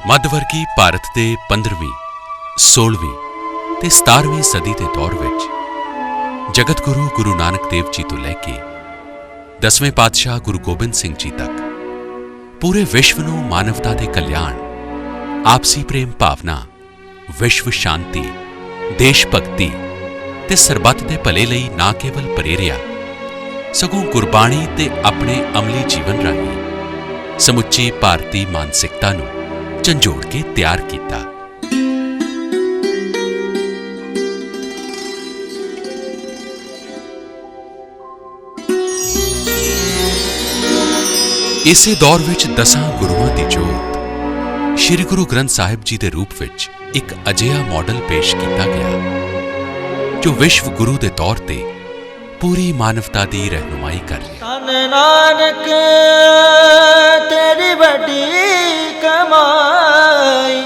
ਮੱਧਵਰਗੀ ਭਾਰਤ ਦੇ 15ਵੀਂ 16ਵੀਂ ਤੇ 17ਵੀਂ ਸਦੀ ਦੇ ਦੌਰ ਵਿੱਚ ਜਗਤ ਗੁਰੂ ਗੁਰੂ ਨਾਨਕ ਦੇਵ ਜੀ ਤੋਂ ਲੈ ਕੇ 10ਵੇਂ ਪਾਤਸ਼ਾਹ ਗੁਰੂ ਗੋਬਿੰਦ ਸਿੰਘ ਜੀ ਤੱਕ ਪੂਰੇ ਵਿਸ਼ਵ ਨੂੰ ਮਾਨਵਤਾ ਦੇ ਕਲਿਆਣ, ਆਪਸੀ ਪ੍ਰੇਮ ਭਾਵਨਾ, ਵਿਸ਼ਵ ਸ਼ਾਂਤੀ, ਦੇਸ਼ ਭਗਤੀ ਤੇ ਸਰਬੱਤ ਦੇ ਭਲੇ ਲਈ ਨਾ ਕੇਵਲ ਪ੍ਰੇਰਿਆ ਸਗੋਂ ਗੁਰਬਾਣੀ ਤੇ ਆਪਣੇ ਅਮਲੀ ਜੀਵਨ ਰਾਹੀਂ ਸਮੁੱਚੀ ਭਾਰਤੀ ਮਾਨਸਿਕਤਾ ਨੂੰ ਝੰਜੋੜ ਕੇ ਤਿਆਰ ਕੀਤਾ। ਇਸੇ ਦੌਰ ਵਿੱਚ 10 ਗੁਰੂਆਂ ਦੀ ਜੋਤ ਸ੍ਰੀ ਗੁਰੂ ਗ੍ਰੰਥ ਸਾਹਿਬ ਜੀ ਦੇ ਰੂਪ ਵਿੱਚ ਇੱਕ ਅਜਿਹਾ ਮਾਡਲ ਪੇਸ਼ ਕੀਤਾ ਗਿਆ ਜੋ ਵਿਸ਼ਵ ਗੁਰੂ ਦੇ ਤੌਰ ਤੇ ਪੂਰੀ ਮਾਨਵਤਾ ਦੀ ਰਹਿਨੁਮਾਈ ਕਰ ਰਿਹਾ। ਧੰਨ ਨਾਨਕ ਤੇਰੀ ਵੱਡੀ ਕਮਾਈ,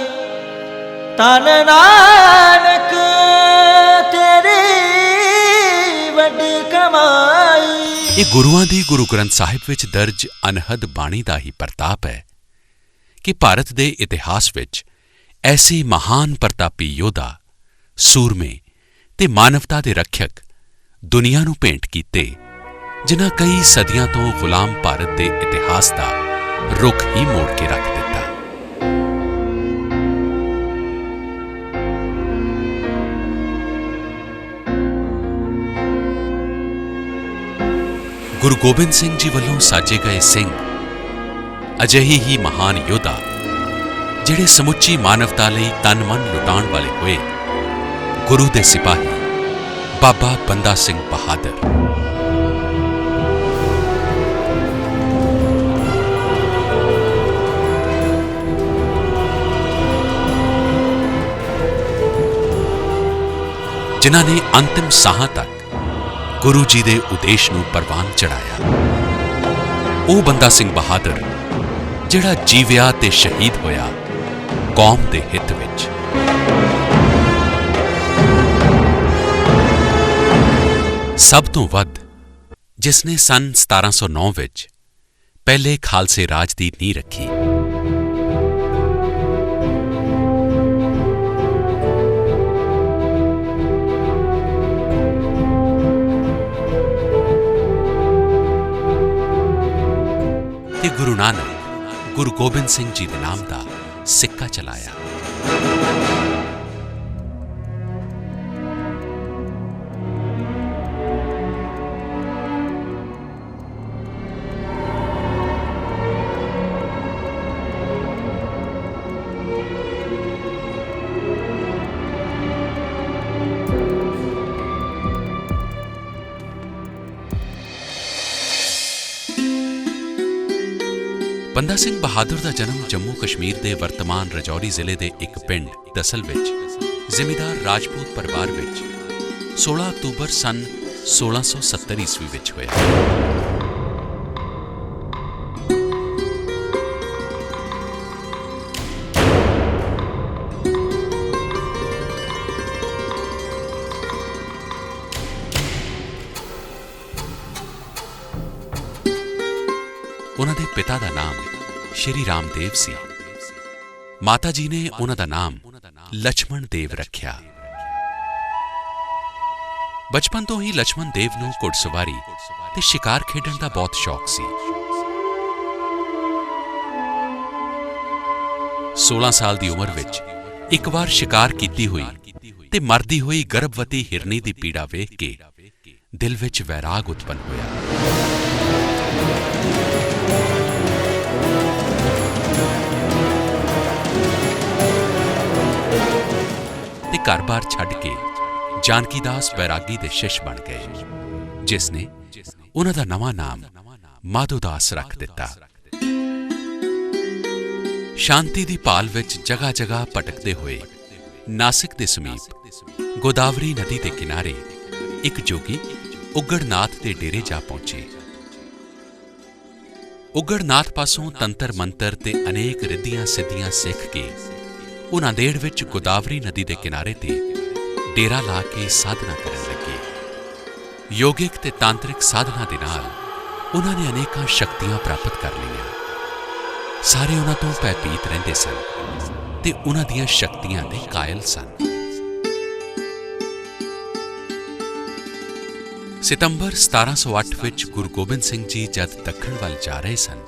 ਧੰਨ ਨਾਨਕ ਤੇਰੀ ਵੱਡੀ ਕਮਾਈ। ਇਹ ਗੁਰੂਆਂ ਦੀ ਗੁਰੂ ਗ੍ਰੰਥ ਸਾਹਿਬ ਵਿੱਚ ਦਰਜ ਅਨਹਦ ਬਾਣੀ ਦਾ ਹੀ ਪ੍ਰਤਾਪ ਹੈ ਕਿ ਭਾਰਤ ਦੇ ਇਤਿਹਾਸ ਵਿੱਚ ਐਸੇ ਮਹਾਨ ਪ੍ਰਤਾਪੀ ਯੋਧਾ, ਸੂਰਮੇ ਤੇ ਮਾਨਵਤਾ ਦੇ ਰੱਖਿਅਕ ਦੁਨੀਆ ਨੂੰ ਭੇਂਟ ਕੀਤੇ, ਜਿਨ੍ਹਾਂ ਕਈ ਸਦੀਆਂ ਤੋਂ ਗੁਲਾਮ ਭਾਰਤ ਦੇ ਇਤਿਹਾਸ ਦਾ ਰੁਖ ਹੀ ਮੋੜ ਕੇ ਰੱਖ ਦਿੱਤਾ। ਗੁਰੂ ਗੋਬਿੰਦ ਸਿੰਘ ਜੀ ਵੱਲੋਂ ਸਾਜੇ ਗਏ ਸਿੰਘ ਅਜਿਹੇ ਹੀ ਮਹਾਨ ਯੋਧਾ ਜਿਹੜੇ ਸਮੁੱਚੀ ਮਾਨਵਤਾ ਲਈ ਤਨ ਮਨ ਲੁਟਾਉਣ ਵਾਲੇ ਹੋਏ ਗੁਰੂ ਦੇ ਸਿਪਾਹੀ ਬਾਬਾ ਬੰਦਾ ਸਿੰਘ ਬਹਾਦਰ। ਜਿਨ੍ਹਾਂ ਨੇ ਅੰਤਿਮ ਸਾਹਾਂ ਤੱਕ ਗੁਰੂ ਜੀ ਦੇ ਉਦੇਸ਼ ਨੂੰ ਪ੍ਰਵਾਨ ਚੜਾਇਆ। ਉਹ ਬੰਦਾ ਸਿੰਘ ਬਹਾਦਰ ਜਿਹੜਾ ਜੀਵਿਆ ਤੇ ਸ਼ਹੀਦ ਹੋਇਆ ਕੌਮ ਦੇ ਹਿੱਤ ਵਿੱਚ। ਸਭ ਤੋਂ ਵੱਧ ਜਿਸ ਨੇ ਸੰਨ 1709 ਵਿੱਚ ਪਹਿਲੇ ਖਾਲਸੇ ਰਾਜ ਦੀ ਨੀਂਹ ਰੱਖੀ। ਤੇ ਗੁਰੂ ਨਾਨਕ ਗੁਰੂ ਗੋਬਿੰਦ ਸਿੰਘ ਜੀ ਦੇ ਨਾਮ ਦਾ ਸਿੱਕਾ ਚਲਾਇਆ। ਬੰਦਾ ਸਿੰਘ ਬਹਾਦਰ ਦਾ ਜਨਮ ਜੰਮੂ ਕਸ਼ਮੀਰ ਦੇ ਵਰਤਮਾਨ ਰਾਜੌਰੀ ਜ਼ਿਲ੍ਹੇ ਦੇ ਇੱਕ ਪਿੰਡ ਦਸਲ ਵਿੱਚ ਜ਼ਿਮੀਂਦਾਰ ਰਾਜਪੂਤ ਪਰਿਵਾਰ ਵਿੱਚ 16 ਅਕਤੂਬਰ ਸੰਨ 1670 ਈਸਵੀ ਵਿੱਚ ਹੋਇਆ। ਉਹਨਾਂ ਦੇ ਪਿਤਾ ਦਾ ਨਾਮ ਸ਼੍ਰੀ ਰਾਮਦੇਵ ਸੀ। ਮਾਤਾ ਜੀ ਨੇ ਉਹਨਾਂ ਦਾ ਨਾਮ ਲਛਮਣ ਦੇਵ ਰੱਖਿਆ। ਬਚਪਨ ਤੋਂ ਹੀ ਲਛਮਣ ਦੇਵ ਨੂੰ ਘੁੜਸਵਾਰੀ ਤੇ ਸ਼ਿਕਾਰ ਖੇਡਣ ਦਾ ਬਹੁਤ ਸ਼ੌਕ ਸੀ। 16 ਸਾਲ ਦੀ ਉਮਰ ਵਿੱਚ ਇੱਕ ਵਾਰ ਸ਼ਿਕਾਰ ਕੀਤੀ ਹੋਈ ਤੇ ਮਰਦੀ ਹੋਈ ਗਰਭਵਤੀ ਹਿਰਨੀ ਦੀ ਪੀੜਾ ਵੇਖ ਕੇ ਦਿਲ ਵਿੱਚ ਵੈਰਾਗ ਉਤਪੰਨ ਹੋਇਆ। ਤੇ ਘਰ-ਬਾਰ ਛੱਡ ਕੇ ਜਾਨਕੀ ਦਾਸ ਬੈਰਾਗੀ ਦੇ ਸ਼ਿਸ਼ ਬਣ ਗਏ, ਜਿਸ ਨੇ ਉਹਨਾਂ ਦਾ ਨਵਾਂ ਨਾਮ ਮਾਧੋ ਦਾਸ ਰੱਖ ਦਿੱਤਾ। ਸ਼ਾਂਤੀ ਦੀ ਭਾਲ ਵਿੱਚ ਜਗ੍ਹਾ-ਜਗ੍ਹਾ ਭਟਕਦੇ ਹੋਏ ਨਾਸਿਕ ਦੇ ਸਮੀਪ ਗੋਦਾਵਰੀ ਨਦੀ ਦੇ ਕਿਨਾਰੇ ਇੱਕ ਜੋਗੀ ਉਗੜਨਾਥ ਦੇ ਡੇਰੇ ਜਾ ਪਹੁੰਚੇ। ਉਗੜਨਾਥ ਪਾਸੋਂ ਤੰਤਰ ਮੰਤਰ ਤੇ ਅਨੇਕ ਰਿੱਧੀਆਂ ਸਿੱਧੀਆਂ ਸਿੱਖ ਕੇ ਉਹ ਨਾਂਦੇੜ ਵਿੱਚ ਗੋਦਾਵਰੀ ਨਦੀ ਦੇ ਕਿਨਾਰੇ ਤੇ ਡੇਰਾ ਲਾ ਕੇ ਸਾਧਨਾ ਕਰਨ ਲੱਗੇ। ਯੋਗਿਕ ਤੇ ਤਾਂਤਰਿਕ ਸਾਧਨਾ ਦੇ ਨਾਲ ਉਹਨਾਂ ਨੇ ਅਨੇਕਾਂ ਸ਼ਕਤੀਆਂ ਪ੍ਰਾਪਤ ਕਰ ਲਈਆਂ। ਸਾਰੇ ਉਹਨਾਂ ਤੋਂ ਭੈਭੀਤ ਰਹਿੰਦੇ ਸਨ ਤੇ ਉਹਨਾਂ ਦੀਆਂ ਸ਼ਕਤੀਆਂ ਦੇ ਕਾਇਲ ਸਨ। ਸਤੰਬਰ 1708 ਵਿੱਚ ਗੁਰੂ ਗੋਬਿੰਦ ਸਿੰਘ ਜੀ ਜਦ ਦੱਖਣ ਵੱਲ ਜਾ ਰਹੇ ਸਨ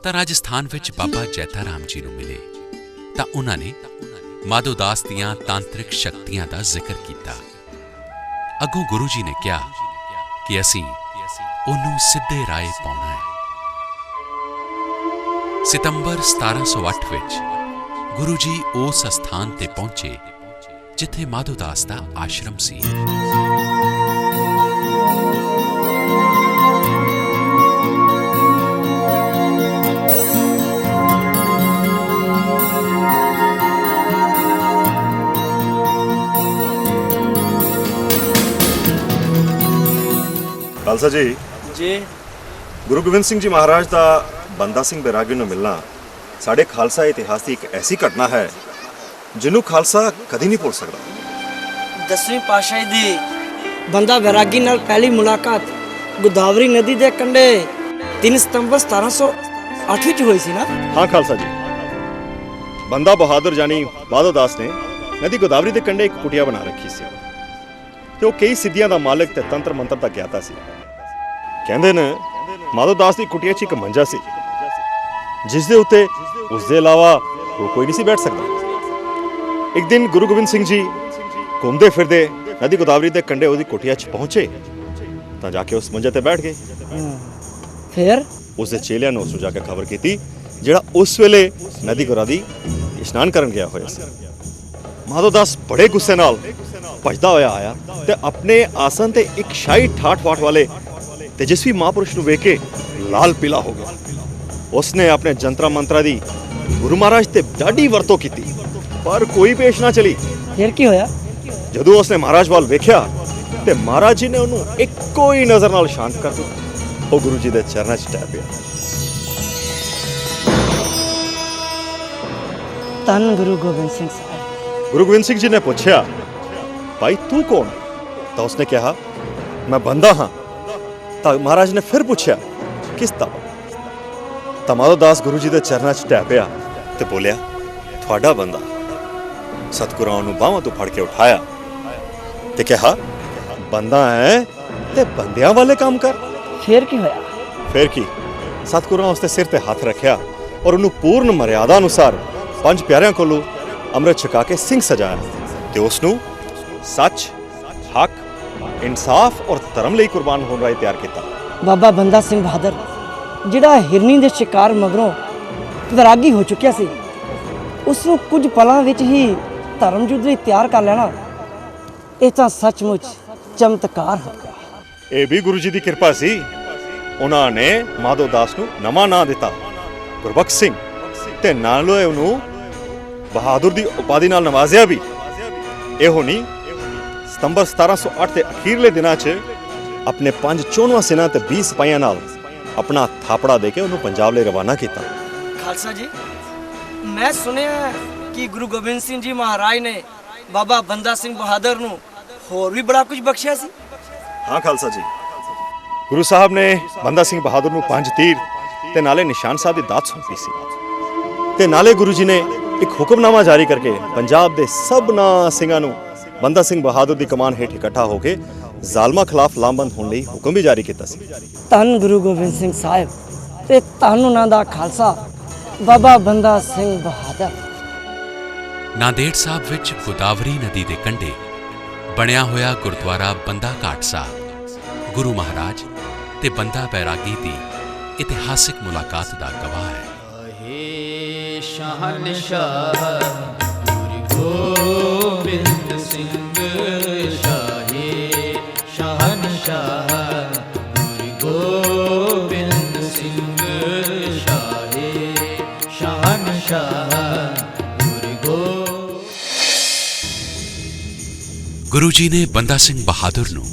ਤਾਂ ਰਾਜਸਥਾਨ ਵਿੱਚ ਬਾਬਾ ਜੈਤਾ ਰਾਮ ਜੀ ਨੂੰ ਮਿਲੇ ਤਾਂ ਉਹਨਾਂ ਨੇ ਮਾਧੋ ਦਾਸ ਦੀਆਂ ਤਾਂਤਰਿਕ ਸ਼ਕਤੀਆਂ ਦਾ ਜ਼ਿਕਰ ਕੀਤਾ। ਅੱਗੋਂ ਗੁਰੂ ਜੀ ਨੇ ਕਿਹਾ ਕਿ ਅਸੀਂ ਉਹਨੂੰ ਸਿੱਧੇ ਰਾਹ ਪਾਉਣਾ ਹੈ। ਸਤੰਬਰ 1708 ਵਿੱਚ ਗੁਰੂ ਜੀ ਉਸ ਸਥਾਨ ਤੇ ਪਹੁੰਚੇ ਜਿੱਥੇ ਮਾਧੋ ਦਾਸ ਦਾ ਆਸ਼ਰਮ ਸੀ। ਖਾਲਸਾ ਜੀ ਗੁਰੂ ਗੋਬਿੰਦ ਸਿੰਘ ਜੀ ਮਹਾਰਾਜ ਦਾ ਬੰਦਾ ਸਿੰਘ ਬੈਰਾਗੀ ਨੂੰ ਮਿਲਣਾ ਸਾਡੇ ਖਾਲਸਾ ਇਤਿਹਾਸ ਦੀ ਇੱਕ ਐਸੀ ਘਟਨਾ ਹੈ ਜਿਹਨੂੰ ਖਾਲਸਾ ਕਦੀ ਨਹੀਂ ਭੁੱਲ ਸਕਦਾ। 10ਵੀਂ ਪਾਤਸ਼ਾਹੀ ਦੀ ਬੰਦਾ ਬੈਰਾਗੀ ਨਾਲ ਪਹਿਲੀ ਮੁਲਾਕਾਤ ਗੋਦਾਵਰੀ ਨਦੀ ਦੇ ਕੰਢੇ 3 ਸਤੰਬਰ 1708 ਵਿੱਚ ਹੋਈ ਸੀ ਨਾ? ਹਾਂ ਖਾਲਸਾ ਜੀ, ਬੰਦਾ ਬਹਾਦਰ ਜਾਨੀ ਮਾਧੋ ਦਾਸ ਨੇ ਨਦੀ ਗੋਦਾਵਰੀ ਦੇ ਕੰਢੇ ਇੱਕ ਕੁਟੀਆ ਬਣਾ ਰੱਖੀ ਸੀ ਤੇ ਉਹ ਕਈ ਸਿੱਧੀਆਂ ਦਾ ਮਾਲਕ ਤੇ ਤੰਤਰ ਮੰਤਰ ਦਾ ਗਿਆਤਾ ਸੀ। ਕਹਿੰਦੇ ਨੇ ਮਾਧੋ ਦਾਸ ਦੀ ਕੁਟੀਆ 'ਚ ਇੱਕ ਮੰਜਾ ਸੀ ਜਿਸ ਦੇ ਉੱਤੇ ਉਸ ਦੇ ਇਲਾਵਾ ਕੋਈ ਨਹੀਂ ਸੀ ਬੈਠ ਸਕਦਾ। ਇੱਕ ਦਿਨ ਗੁਰੂ ਗੋਬਿੰਦ ਸਿੰਘ ਜੀ ਘੁੰਮਦੇ ਫਿਰਦੇ ਨਦੀ ਗੋਦਾਵਰੀ ਦੇ ਕੰਢੇ ਉਹਦੀ ਕੁਟੀਆ 'ਚ ਪਹੁੰਚੇ ਤਾਂ ਜਾ ਕੇ ਉਸ ਮੰਜੇ ਤੇ ਬੈਠ ਗਏ। ਫਿਰ ਉਸ ਦੇ ਚੇਲਿਆਂ ਨੂੰ ਉਸ ਨੂੰ ਜਾ ਕੇ ਖਬਰ ਕੀਤੀ ਜਿਹੜਾ ਉਸ ਵੇਲੇ ਨਦੀ ਗੋਦਾਵਰੀ ਇਸ਼ਨਾਨ ਕਰਨ ਗਿਆ ਹੋਇਆ ਸੀ। ਮਾਧੋ ਦਾਸ ਬੜੇ ਗੁੱਸੇ ਨਾਲ ਭਜਦਾ ਹੋਇਆ ਆਇਆ ਤੇ ਆਪਣੇ ਆਸਨ ਤੇ ਇੱਕ ਸ਼ਾਹੀ ਠਾਠ-ਬਾਠ ਵਾਲੇ ਤੇਜਸਵੀ ਮਹਾਂਪੁਰਸ਼ ਨੂੰ ਵੇਖ ਕੇ ਲਾਲ ਪੀਲਾ ਹੋ ਗਿਆ। ਉਸਨੇ ਆਪਣੇ ਜੰਤਰਾ ਮੰਤਰਾ ਦੀ ਗੁਰੂ ਮਹਾਰਾਜ ਤੇ ਡਾਢੀ ਵਰਤੋਂ ਕੀਤੀ ਪਰ ਕੋਈ ਪੇਸ਼ ਨਾ ਚਲੀ। ਫਿਰ ਕੀ ਹੋਇਆ? ਜਦੋਂ ਉਸਨੇ ਮਹਾਰਾਜ ਵੱਲ ਵੇਖਿਆ ਤੇ ਮਹਾਰਾਜ ਜੀ ਨੇ ਉਹਨੂੰ ਇੱਕੋ ਹੀ ਨਜ਼ਰ ਨਾਲ ਸ਼ਾਂਤ ਕਰ ਦਿੱਤਾ। ਉਹ ਗੁਰੂ ਜੀ ਦੇ ਚਰਨਾਂ 'ਚ ਟਹਿ ਪਿਆ। ਧੰਨ ਗੁਰੂ ਗੋਬਿੰਦ ਸਿੰਘ ਸਾਹਿਬ। ਗੁਰੂ ਗੋਬਿੰਦ ਸਿੰਘ ਜੀ ਨੇ ਪੁੱਛਿਆ, ਭਾਈ ਤੂੰ ਕੌਣ? ਤਾਂ ਉਸਨੇ ਕਿਹਾ, ਮੈਂ ਬੰਦਾ ਹਾਂ। ਤਾਂ ਮਹਾਰਾਜ ਨੇ ਫਿਰ ਪੁੱਛਿਆ, ਕਿਸ ਦਾ? ਤਾਂ ਮਾਧੋ ਦਾਸ ਗੁਰੂ ਜੀ ਦੇ ਚਰਨਾਂ 'ਚ ਟਹਿ ਪਿਆ ਤੇ ਬੋਲਿਆ, ਤੁਹਾਡਾ ਬੰਦਾ। ਸਤਿਗੁਰਾਂ ਨੂੰ ਬਾਹਾਂ ਤੋਂ ਫੜ ਕੇ ਉਠਾਇਆ ਤੇ ਕਿਹਾ, ਬੰਦਾ ਹੈ ਤੇ ਬੰਦਿਆਂ ਵਾਲੇ ਕੰਮ ਕਰ। ਫਿਰ ਕੀ ਹੋਇਆ? ਫਿਰ ਕੀ, ਸਤਿਗੁਰਾਂ ਉਸ ਦੇ ਸਿਰ ਤੇ ਹੱਥ ਰੱਖਿਆ ਔਰ ਉਹਨੂੰ ਪੂਰਨ ਮਰਿਆਦਾ ਅਨੁਸਾਰ 5 ਪਿਆਰਿਆਂ ਕੋਲੋਂ ਅੰਮ੍ਰਿਤ ਛਕਾ ਕੇ ਸਿੰਘ ਸਜਾਇਆ ਤੇ ਉਸ ਨੂੰ ਸੱਚ, ਹੱਕ, ਇਨਸਾਫ ਔਰ ਧਰਮ ਲਈ ਕੁਰਬਾਨ ਹੋਣ ਲਈ ਤਿਆਰ ਕੀਤਾ। ਬਾਬਾ ਬੰਦਾ ਸਿੰਘ ਬਹਾਦਰ ਜਿਹੜਾ ਹਿਰਨੀ ਦੇ ਸ਼ਿਕਾਰ ਮਗਰੋਂ ਵੈਰਾਗੀ ਹੋ ਚੁੱਕਿਆ ਸੀ, ਉਸ ਨੂੰ ਕੁਝ ਪਲਾਂ ਵਿੱਚ ਹੀ ਧਰਮ ਯੁੱਧ ਲਈ ਤਿਆਰ ਕਰ ਲੈਣਾ, ਇਹ ਤਾਂ ਸੱਚਮੁੱਚ ਚਮਤਕਾਰ ਹੋ ਗਿਆ। ਇਹ ਵੀ ਗੁਰੂ ਜੀ ਦੀ ਕਿਰਪਾ ਸੀ। ਉਹਨਾਂ ਨੇ ਮਾਧੋ ਦਾਸ ਨੂੰ ਨਵਾਂ ਨਾਂ ਦਿੱਤਾ, ਗੁਰਬਖਸ਼ ਸਿੰਘ, ਤੇ ਨਾਲੇ ਉਹਨੂੰ ਬਹਾਦਰ ਦੀ ਉਪਾਧੀ ਨਾਲ ਨਵਾਜ਼ਿਆ ਵੀ। ਇਹੋ ਨਹੀਂ, ਸਤੰਬਰ 1708 ਦੇ ਅਖੀਰਲੇ ਦਿਨਾਂ 'ਚ ਆਪਣੇ 5 ਚੋਣਵਾਂ ਸੈਨਾ ਤੇ 20 ਸਿਪਾਹੀਆਂ ਨਾਲ ਆਪਣਾ ਥਾਪੜਾ ਦੇ ਕੇ ਉਹਨੂੰ ਪੰਜਾਬ ਲਈ ਰਵਾਨਾ ਕੀਤਾ। ਖਾਲਸਾ ਜੀ, ਮੈਂ ਸੁਣਿਆ ਕਿ ਗੁਰੂ ਗੋਬਿੰਦ ਸਿੰਘ ਜੀ ਮਹਾਰਾਜ ਨੇ ਬਾਬਾ ਬੰਦਾ ਸਿੰਘ ਬਹਾਦਰ ਨੂੰ ਹੋਰ ਵੀ ਬੜਾ ਕੁਝ ਬਖਸ਼ਿਆ ਸੀ। ਹਾਂ ਖਾਲਸਾ ਜੀ, ਗੁਰੂ ਸਾਹਿਬ ਨੇ ਬੰਦਾ ਸਿੰਘ ਬਹਾਦਰ ਨੂੰ 5 ਤੀਰ ਤੇ ਨਾਲੇ ਨਿਸ਼ਾਨ ਸਾਹਿਬ ਦੀ ਦਾਤ ਸੌਂਪੀ ਸੀ ਤੇ ਨਾਲੇ ਗੁਰੂ ਜੀ ਨੇ ਇੱਕ ਹੁਕਮਨਾਮਾ ਜਾਰੀ ਕਰਕੇ ਪੰਜਾਬ ਦੇ ਸਭਨਾਂ ਸਿੰਘਾਂ ਨੂੰ ਬੰਦਾ ਸਿੰਘ ਬਹਾਦਰ ਦੀ ਕਮਾਨ ਹੇਠ ਇਕੱਠਾ ਹੋ ਕੇ ਜ਼ਾਲਮਾਂ ਖਿਲਾਫ ਲਾਮਬੰਦ ਹੋਣ ਲਈ ਹੁਕਮ ਵੀ ਜਾਰੀ ਕੀਤਾ ਸੀ। ਧੰਨ ਗੁਰੂ ਗੋਬਿੰਦ ਸਿੰਘ ਸਾਹਿਬ ਤੇ ਧੰਨ ਉਹਨਾਂ ਦਾ ਖਾਲਸਾ ਬਾਬਾ ਬੰਦਾ ਸਿੰਘ ਬਹਾਦਰ। ਨਾਂਦੇੜ ਸਾਹਿਬ ਵਿੱਚ ਗੋਦਾਵਰੀ ਨਦੀ ਦੇ ਕੰਢੇ ਬਣਿਆ ਹੋਇਆ ਗੁਰਦੁਆਰਾ ਬੰਦਾ ਘਾਟ ਸਾਹਿਬ ਗੁਰੂ ਮਹਾਰਾਜ ਤੇ ਬੰਦਾ ਬੈਰਾਗੀ ਦੀ ਇਤਿਹਾਸਿਕ ਮੁਲਾਕਾਤ ਦਾ ਗਵਾਹ ਹੈ। शहनशाह गुरु गोबिंद सिंह शाहे शहनशाह गुरु गोबिंद सिंह शाहे शहनशाह ਗੁਰੂ ਜੀ ਨੇ ਬੰਦਾ ਸਿੰਘ ਬਹਾਦਰ ਨੂੰ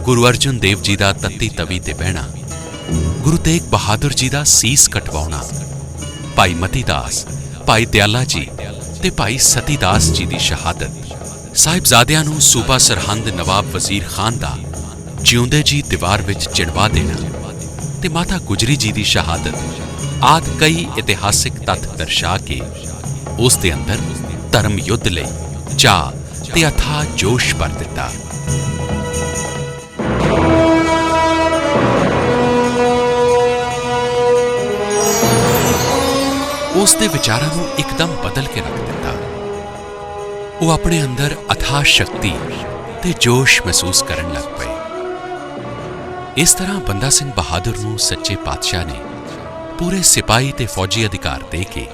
ਗੁਰੂ ਅਰਜਨ ਦੇਵ ਜੀ ਦਾ ਤੱਤੀ ਤਵੀ ਤੇ ਬਹਿਣਾ, ਗੁਰੂ ਤੇਗ ਬਹਾਦਰ ਜੀ ਦਾ ਸੀਸ ਕਟਵਾਉਣਾ, ਭਾਈ ਮਤੀ ਦਾਸ, ਭਾਈ ਦਿਆਲਾ ਜੀ ਤੇ ਭਾਈ ਸਤੀ ਦਾਸ ਜੀ ਦੀ ਸ਼ਹਾਦਤ, ਸਾਹਿਬਜ਼ਾਦਿਆਂ ਨੂੰ ਸੂਬਾ ਸਰਹੰਦ ਨਵਾਬ ਵਜ਼ੀਰ ਖਾਨ ਦਾ ਜਿਉਂਦੇ ਜੀ ਦੀਵਾਰ ਵਿੱਚ ਚਿਣਵਾ ਦੇਣਾ ਤੇ ਮਾਤਾ ਗੁਜਰੀ ਜੀ ਦੀ ਸ਼ਹਾਦਤ ਆਦਿ ਕਈ ਇਤਿਹਾਸਿਕ ਤੱਥ ਦਰਸਾ ਕੇ ਉਸ ਦੇ ਅੰਦਰ ਧਰਮ ਯੁੱਧ ਲਈ ਚਾਅ ਤੇ ਅਥਾਹ ਜੋਸ਼ ਭਰ ਦਿੱਤਾ। ਉਸ ਦੇ ਵਿਚਾਰਾਂ ਨੂੰ ਇੱਕਦਮ ਬਦਲ ਕੇ ਰੱਖ ਦਿੱਤਾ। ਉਹ ਆਪਣੇ ਅੰਦਰ ਅਥਾਹ ਸ਼ਕਤੀ ਤੇ ਜੋਸ਼ ਮਹਿਸੂਸ ਕਰਨ ਲੱਗ ਪਏ। ਇਸ ਤਰ੍ਹਾਂ ਬੰਦਾ ਸਿੰਘ ਬਹਾਦਰ ਨੂੰ ਸੱਚੇ ਪਾਤਸ਼ਾਹ ਨੇ ਪੂਰੇ ਸਿਪਾਹੀ ਤੇ ਫੌਜੀ ਅਧਿਕਾਰ ਦੇ ਕੇ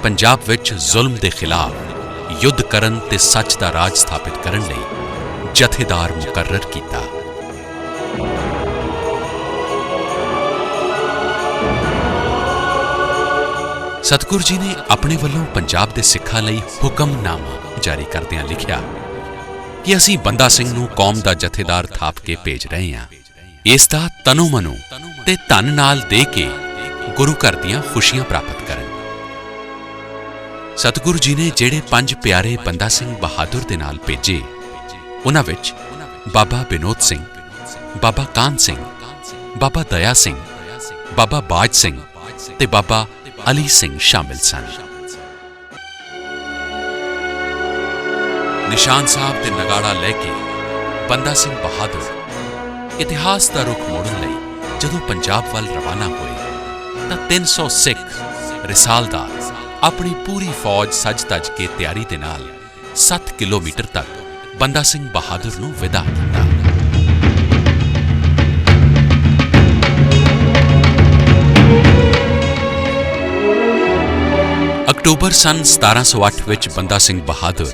ਪੰਜਾਬ ਵਿੱਚ ਜ਼ੁਲਮ ਦੇ ਖਿਲਾਫ ਯੁੱਧ ਕਰਨ ਤੇ ਸੱਚ ਦਾ ਰਾਜ ਸਥਾਪਿਤ ਕਰਨ ਲਈ ਜਥੇਦਾਰ ਮੁਕਰਰ ਕੀਤਾ। ਸਤਿਗੁਰੂ ਜੀ ਨੇ ਆਪਣੇ ਵੱਲੋਂ ਪੰਜਾਬ ਦੇ ਸਿੱਖਾਂ ਲਈ ਹੁਕਮਨਾਮਾ ਜਾਰੀ ਕਰਦਿਆਂ ਲਿਖਿਆ ਕਿ ਅਸੀਂ ਬੰਦਾ ਸਿੰਘ ਨੂੰ ਕੌਮ ਦਾ ਜਥੇਦਾਰ ਥਾਪ ਕੇ ਭੇਜ ਰਹੇ ਹਾਂ। ਇਸ ਦਾ ਤਨੋ ਮਨੋ ਤੇ ਧਨ ਨਾਲ ਦੇ ਕੇ ਗੁਰੂ ਘਰ ਦੀਆਂ ਖੁਸ਼ੀਆਂ ਪ੍ਰਾਪਤ ਕਰਨ। ਸਤਿਗੁਰੂ ਜੀ ਨੇ ਜਿਹੜੇ 5 ਪਿਆਰੇ ਬੰਦਾ ਸਿੰਘ ਬਹਾਦਰ ਦੇ ਨਾਲ ਭੇਜੇ, ਉਹਨਾਂ ਵਿੱਚ ਬਾਬਾ ਬਿਨੋਦ ਸਿੰਘ, ਬਾਬਾ ਕਾਹਨ ਸਿੰਘ, ਬਾਬਾ ਦਇਆ ਸਿੰਘ, ਬਾਬਾ ਬਾਜ ਸਿੰਘ ਤੇ ਬਾਬਾ ਅਲੀ ਸਿੰਘ ਸ਼ਾਮਿਲ ਸਨ। ਨਿਸ਼ਾਨ ਸਾਹਿਬ ਤੇ ਨਗਾੜਾ ਲੈ ਕੇ ਬੰਦਾ ਸਿੰਘ ਬਹਾਦਰ ਇਤਿਹਾਸ ਦਾ ਰੁਖ ਮੋੜਨ ਲਈ ਜਦੋਂ ਪੰਜਾਬ ਵੱਲ ਰਵਾਨਾ ਹੋਏ ਤਾਂ 300 ਸਿੱਖ ਰਿਸਾਲਦਾਰ ਆਪਣੀ ਪੂਰੀ ਫੌਜ ਸਜ-ਧਜ ਕੇ ਤਿਆਰੀ ਦੇ ਨਾਲ 7 ਕਿਲੋਮੀਟਰ ਤੱਕ ਬੰਦਾ ਸਿੰਘ ਬਹਾਦਰ ਨੂੰ ਵਿਦਾ ਕੀਤਾ। ਅਕਤੂਬਰ ਸਨ 1708 ਵਿੱਚ ਬੰਦਾ ਸਿੰਘ ਬਹਾਦਰ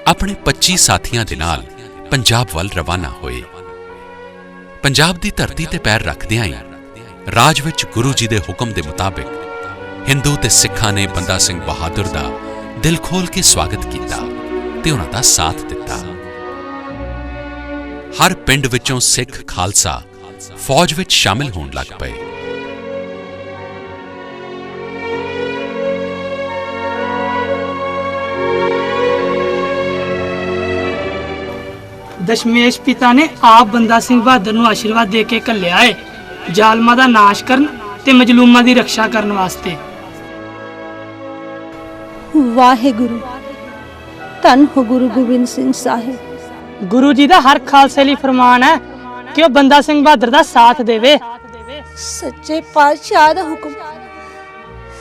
ਆਪਣੇ 25 ਸਾਥੀਆਂ ਦੇ ਨਾਲ ਪੰਜਾਬ ਵੱਲ ਰਵਾਨਾ ਹੋਏ। ਪੰਜਾਬ ਦੀ ਧਰਤੀ ਤੇ ਪੈਰ ਰੱਖਦਿਆਂ ਹੀ ਰਾਜ ਵਿੱਚ ਗੁਰੂ ਜੀ ਦੇ ਹੁਕਮ ਦੇ ਮੁਤਾਬਿਕ ਹਿੰਦੂ ਤੇ ਸਿੱਖਾਂ ਨੇ ਬੰਦਾ ਸਿੰਘ ਬਹਾਦਰ ਦਾ ਦਿਲ ਖੋਲ ਕੇ ਸਵਾਗਤ ਕੀਤਾ ਤੇ ਉਹਨਾਂ ਦਾ ਸਾਥ ਦਿੱਤਾ। ਹਰ ਪਿੰਡ ਵਿੱਚੋਂ ਸਿੱਖ ਖਾਲਸਾ ਫੌਜ ਵਿੱਚ ਸ਼ਾਮਿਲ ਹੋਣ ਲੱਗ ਪਏ। ਦਸ਼ਮੇਸ਼ ਪਿਤਾ ਨੇ ਆਪ ਬੰਦਾ ਸਿੰਘ ਬਹਾਦਰ ਨੂੰ ਆਸ਼ੀਰਵਾਦ ਦੇ ਕੇ ਘੱਲਿਆ ਏ, ਜ਼ਾਲਮਾਂ ਦਾ ਨਾਸ਼ ਕਰਨ ਤੇ ਮਜਲੂਮਾਂ ਦੀ ਰੱਖਿਆ ਕਰਨ ਵਾਸਤੇ। ਵਾਹਿਗੁਰੂ ਧੰਨ ਹੋ ਗੁਰੂ ਗੋਬਿੰਦ ਸਿੰਘ ਸਾਹਿਬ। ਗੁਰੂ ਜੀ ਦਾ ਹਰ ਖਾਲਸੇ ਲਈ ਫਰਮਾਨ ਹੈ ਕਿ ਉਹ ਬੰਦਾ ਸਿੰਘ ਬਹਾਦਰ ਦਾ ਸਾਥ ਦੇਵੇ। ਸੱਚੇ ਪਾਤਸ਼ਾਹ ਦਾ ਹੁਕਮ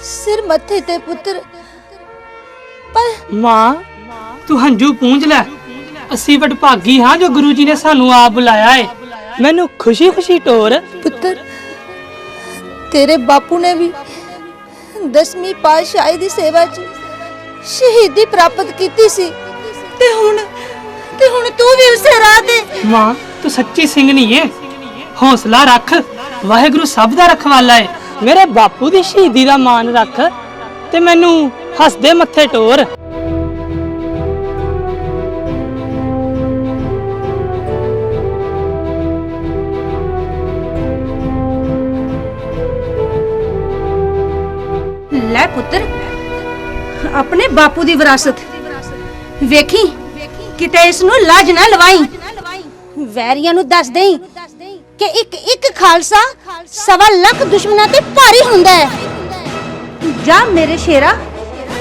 ਸਿਰ ਮੱਥੇ ਤੇ ਪੁੱਤਰ। ਪਰ ਮਾਂ ਤੂੰ ਹੰਝੂ ਪੂੰਝ ਲੈ, ਅਸੀਂ ਵਡਭਾਗੀ ਹਾਂ ਜੋ ਗੁਰੂ ਜੀ ਨੇ ਸਾਨੂੰ ਆਪ ਬੁਲਾਇਆ ਏ। ਮੈਨੂੰ ਖੁਸ਼ੀ-ਖੁਸ਼ੀ ਟੋਰ। ਪੁੱਤਰ ਤੇਰੇ ਬਾਪੂ ਨੇ ਵੀ 10ਵੀਂ ਪਾਤਸ਼ਾਹੀ ਦੀ ਸੇਵਾ 'ਚ ਸ਼ਹੀਦੀ ਪ੍ਰਾਪਤ ਕੀਤੀ ਸੀ ਤੇ ਹੁਣ ਤੂੰ ਵੀ ਉਸੇ ਰਾਹ ਤੇ। ਮਾਂ ਤੂੰ ਸੱਚੀ ਸਿੰਘਣੀ ਏ, ਹੌਸਲਾ ਰੱਖ। ਵਾਹਿਗੁਰੂ ਸਭ ਦਾ ਰਖਵਾਲਾ ਏ। ਮੇਰੇ ਬਾਪੂ ਦੀ ਸ਼ਹੀਦੀ ਦਾ ਮਾਣ ਰੱਖ ਤੇ ਮੈਨੂੰ ਹੱਸਦੇ ਮੱਥੇ ਟੋਰ। ਲੈ ਪੁੱਤਰ ਆਪਣੇ ਬਾਪੂ ਦੀ ਵਿਰਾਸਤ ਵੇਖੀ, ਕਿਤੇ ਇਸ ਨੂੰ ਲਾਜ ਨਾ ਲਵਾਈ। ਵੈਰੀਆਂ ਨੂੰ ਦੱਸ ਦੇਈ ਕਿ ਇੱਕ ਖਾਲਸਾ 1.25 ਲੱਖ ਦੁਸ਼ਮਣਾਂ ਤੇ ਭਾਰੀ ਹੁੰਦਾ ਹੈ। ਜਾ ਮੇਰੇ ਸ਼ੇਰਾ।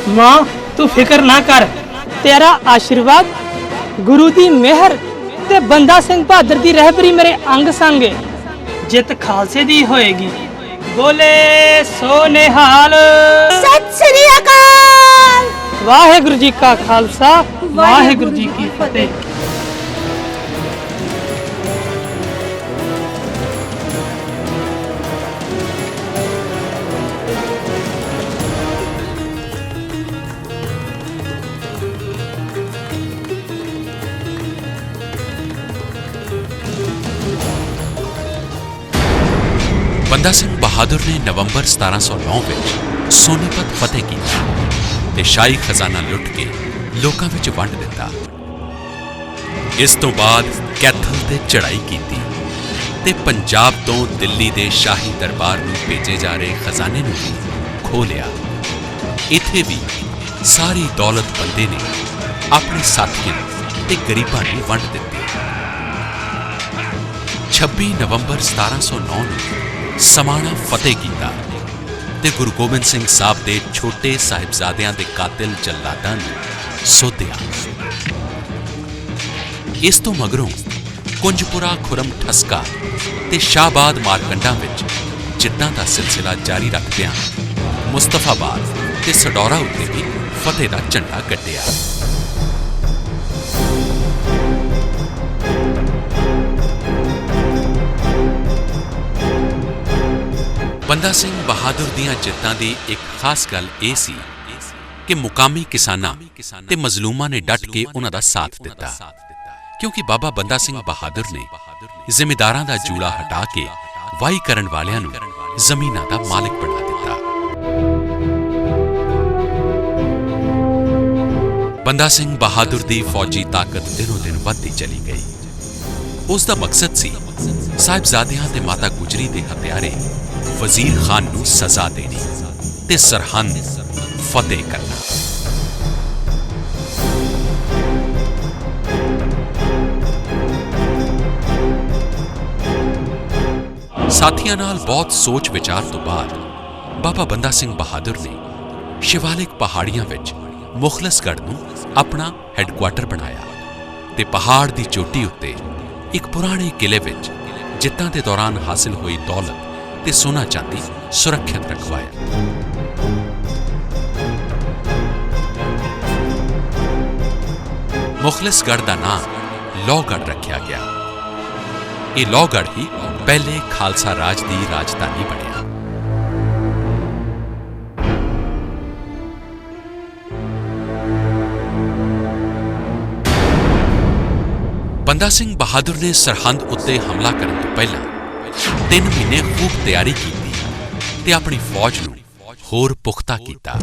ਮਾਂ ਤੂੰ ਫਿਕਰ ਨਾ ਕਰ, ਤੇਰਾ ਆਸ਼ੀਰਵਾਦ, ਗੁਰੂ ਦੀ ਮਿਹਰ ਤੇ ਬੰਦਾ ਸਿੰਘ ਬਹਾਦਰ ਦੀ ਰਹਿਬਰੀ ਮੇਰੇ ਅੰਗ ਸੰਗ ਏ। ਜਿੱਤ ਖਾਲਸੇ ਦੀ ਹੋਏਗੀ। ਬੋਲੇ ਸੋ ਨਿਹਾਲ। ਸਤਿ ਸ੍ਰੀ ਅਕਾਲ। ਵਾਹਿਗੁਰੂ ਜੀ ਕਾ ਖਾਲਸਾ, ਵਾਹਿਗੁਰੂ ਜੀ ਕੀ ਫਤਿਹ। ਬੰਦਾ ਸਿੰਘ ਬਹਾਦਰ ਨੇ ਨਵੰਬਰ 1709 ਵਿੱਚ ਸੋਨੀਪਤ ਫਤਿਹ ਕੀਤਾ ਤੇ ਸ਼ਾਹੀ ਖਜ਼ਾਨਾ ਲੁੱਟ ਕੇ ਲੋਕਾਂ ਵਿੱਚ ਵੰਡ ਦਿੱਤਾ। ਇਸ ਤੋਂ ਬਾਅਦ ਕੈਥਲ ਤੇ ਚੜ੍ਹਾਈ ਕੀਤੀ ਤੇ ਪੰਜਾਬ ਤੋਂ ਦਿੱਲੀ ਦੇ ਸ਼ਾਹੀ ਦਰਬਾਰ ਨੂੰ ਭੇਜੇ ਜਾ ਰਹੇ ਖਜ਼ਾਨੇ ਨੂੰ ਵੀ ਖੋਹ ਲਿਆ। ਇੱਥੇ ਵੀ ਸਾਰੀ ਦੌਲਤ ਬੰਦੇ ਨੇ ਆਪਣੇ ਸਾਥੀਆਂ ਤੇ ਗਰੀਬਾਂ ਨੂੰ ਵੰਡ ਦਿੱਤੀ। 26 ਨਵੰਬਰ 1709 ਨੂੰ ਸਮਾਣਾ ਫਤਿਹ ਕੀਤਾ ਤੇ ਗੁਰੂ ਗੋਬਿੰਦ ਸਿੰਘ ਸਾਹਿਬ ਦੇ ਛੋਟੇ ਸਾਹਿਬਜ਼ਾਦਿਆਂ ਦੇ ਕਾਤਿਲ ਜੱਲਾਦਾਂ ਨੂੰ ਸੋਧਿਆ। ਇਸ ਤੋਂ ਮਗਰੋਂ ਕੁੰਜਪੁਰਾ, ਖੁਰਮ ਠਸਕਾ ਤੇ ਸ਼ਾਹਬਾਦ ਮਾਰਕੰਡਾਂ ਵਿੱਚ ਜਿੱਤਾਂ ਦਾ ਸਿਲਸਿਲਾ ਜਾਰੀ ਰੱਖਦਿਆਂ ਮੁਸਤਫਾਬਾਦ ਤੇ ਸਡੌਰਾ ਉੱਤੇ ਵੀ ਫਤਿਹ ਦਾ ਝੰਡਾ ਗੱਡਿਆ। ਬੰਦਾ ਸਿੰਘ ਬਹਾਦਰ ਦੀਆਂ ਜਿੱਤਾਂ ਦੀ ਇੱਕ ਖਾਸ ਗੱਲ ਇਹ ਸੀ ਕਿ ਮੁਕਾਮੀ ਕਿਸਾਨਾਂ ਤੇ ਮਜ਼ਲੂਮਾਂ ਨੇ ਡਟ ਕੇ ਉਹਨਾਂ ਦਾ ਸਾਥ ਦਿੱਤਾ, ਕਿਉਂਕਿ ਬਾਬਾ ਬੰਦਾ ਸਿੰਘ ਬਹਾਦਰ ਨੇ ਜ਼ਿਮੀਂਦਾਰਾਂ ਦਾ ਜੂੜਾ ਹਟਾ ਕੇ ਵਾਹੀ ਕਰਨ ਵਾਲਿਆਂ ਨੂੰ ਜ਼ਮੀਨਾਂ ਦਾ ਮਾਲਕ ਬਣਾ ਦਿੱਤਾ। ਬੰਦਾ ਸਿੰਘ ਬਹਾਦਰ ਦੀ ਫੌਜੀ ਤਾਕਤ ਦਿਨੋਂ ਦਿਨ ਵੱਧਦੀ ਚਲੀ ਗਈ। ਉਸ ਦਾ ਮਕਸਦ ਸੀ ਸਾਹਿਬਜ਼ਾਦਿਆਂ ਤੇ ਮਾਤਾ ਗੁਜਰੀ ਦੇ ਹੱਤਿਆਰੇ ਵਜ਼ੀਰ ਖਾਨ ਨੂੰ ਸਜ਼ਾ ਦੇਣੀ ਤੇ ਸਰਹੰਦ ਫਤਿਹ ਕਰਨਾ। ਸਾਥੀਆਂ ਨਾਲ ਬਹੁਤ ਸੋਚ ਵਿਚਾਰ ਤੋਂ ਬਾਅਦ ਬਾਬਾ ਬੰਦਾ ਸਿੰਘ ਬਹਾਦਰ ਨੇ ਸ਼ਿਵਾਲਿਕ ਪਹਾੜੀਆਂ ਵਿੱਚ ਮੁਖਲਸਗੜ੍ਹ ਨੂੰ ਆਪਣਾ ਹੈੱਡਕੁਆਰਟਰ ਬਣਾਇਆ ਤੇ ਪਹਾੜ ਦੀ ਚੋਟੀ ਉੱਤੇ ਇੱਕ ਪੁਰਾਣੇ ਕਿਲੇ ਵਿੱਚ ਜਿੱਤਾਂ ਦੇ ਦੌਰਾਨ ਹਾਸਿਲ ਹੋਈ ਦੌਲਤ ਤੇ ਸੋਨਾ ਚਾਂਦੀ ਸੁਰੱਖਿਅਤ ਰਖਵਾਇਆ। ਮੁਖਲਸਗੜ੍ਹ ਦਾ ਨਾਮ ਲੋਹਗੜ੍ਹ ਰੱਖਿਆ ਗਿਆ। ਇਹ ਲੋਹਗੜ੍ਹ ਹੀ ਪਹਿਲੇ ਖਾਲਸਾ ਰਾਜ ਦੀ ਰਾਜਧਾਨੀ ਬਣਿਆ। ਬੰਦਾ ਸਿੰਘ ਬਹਾਦਰ ਨੇ ਸਰਹੰਦ ਉੱਤੇ ਹਮਲਾ ਕਰਨ ਤੋਂ ਪਹਿਲਾਂ 3 ਮਹੀਨੇ ਖੂਬ ਤਿਆਰੀ ਕੀਤੀ ਤੇ ਆਪਣੀ ਫੌਜ ਨੂੰ ਹੋਰ ਪੁਖਤਾ ਕੀਤਾ।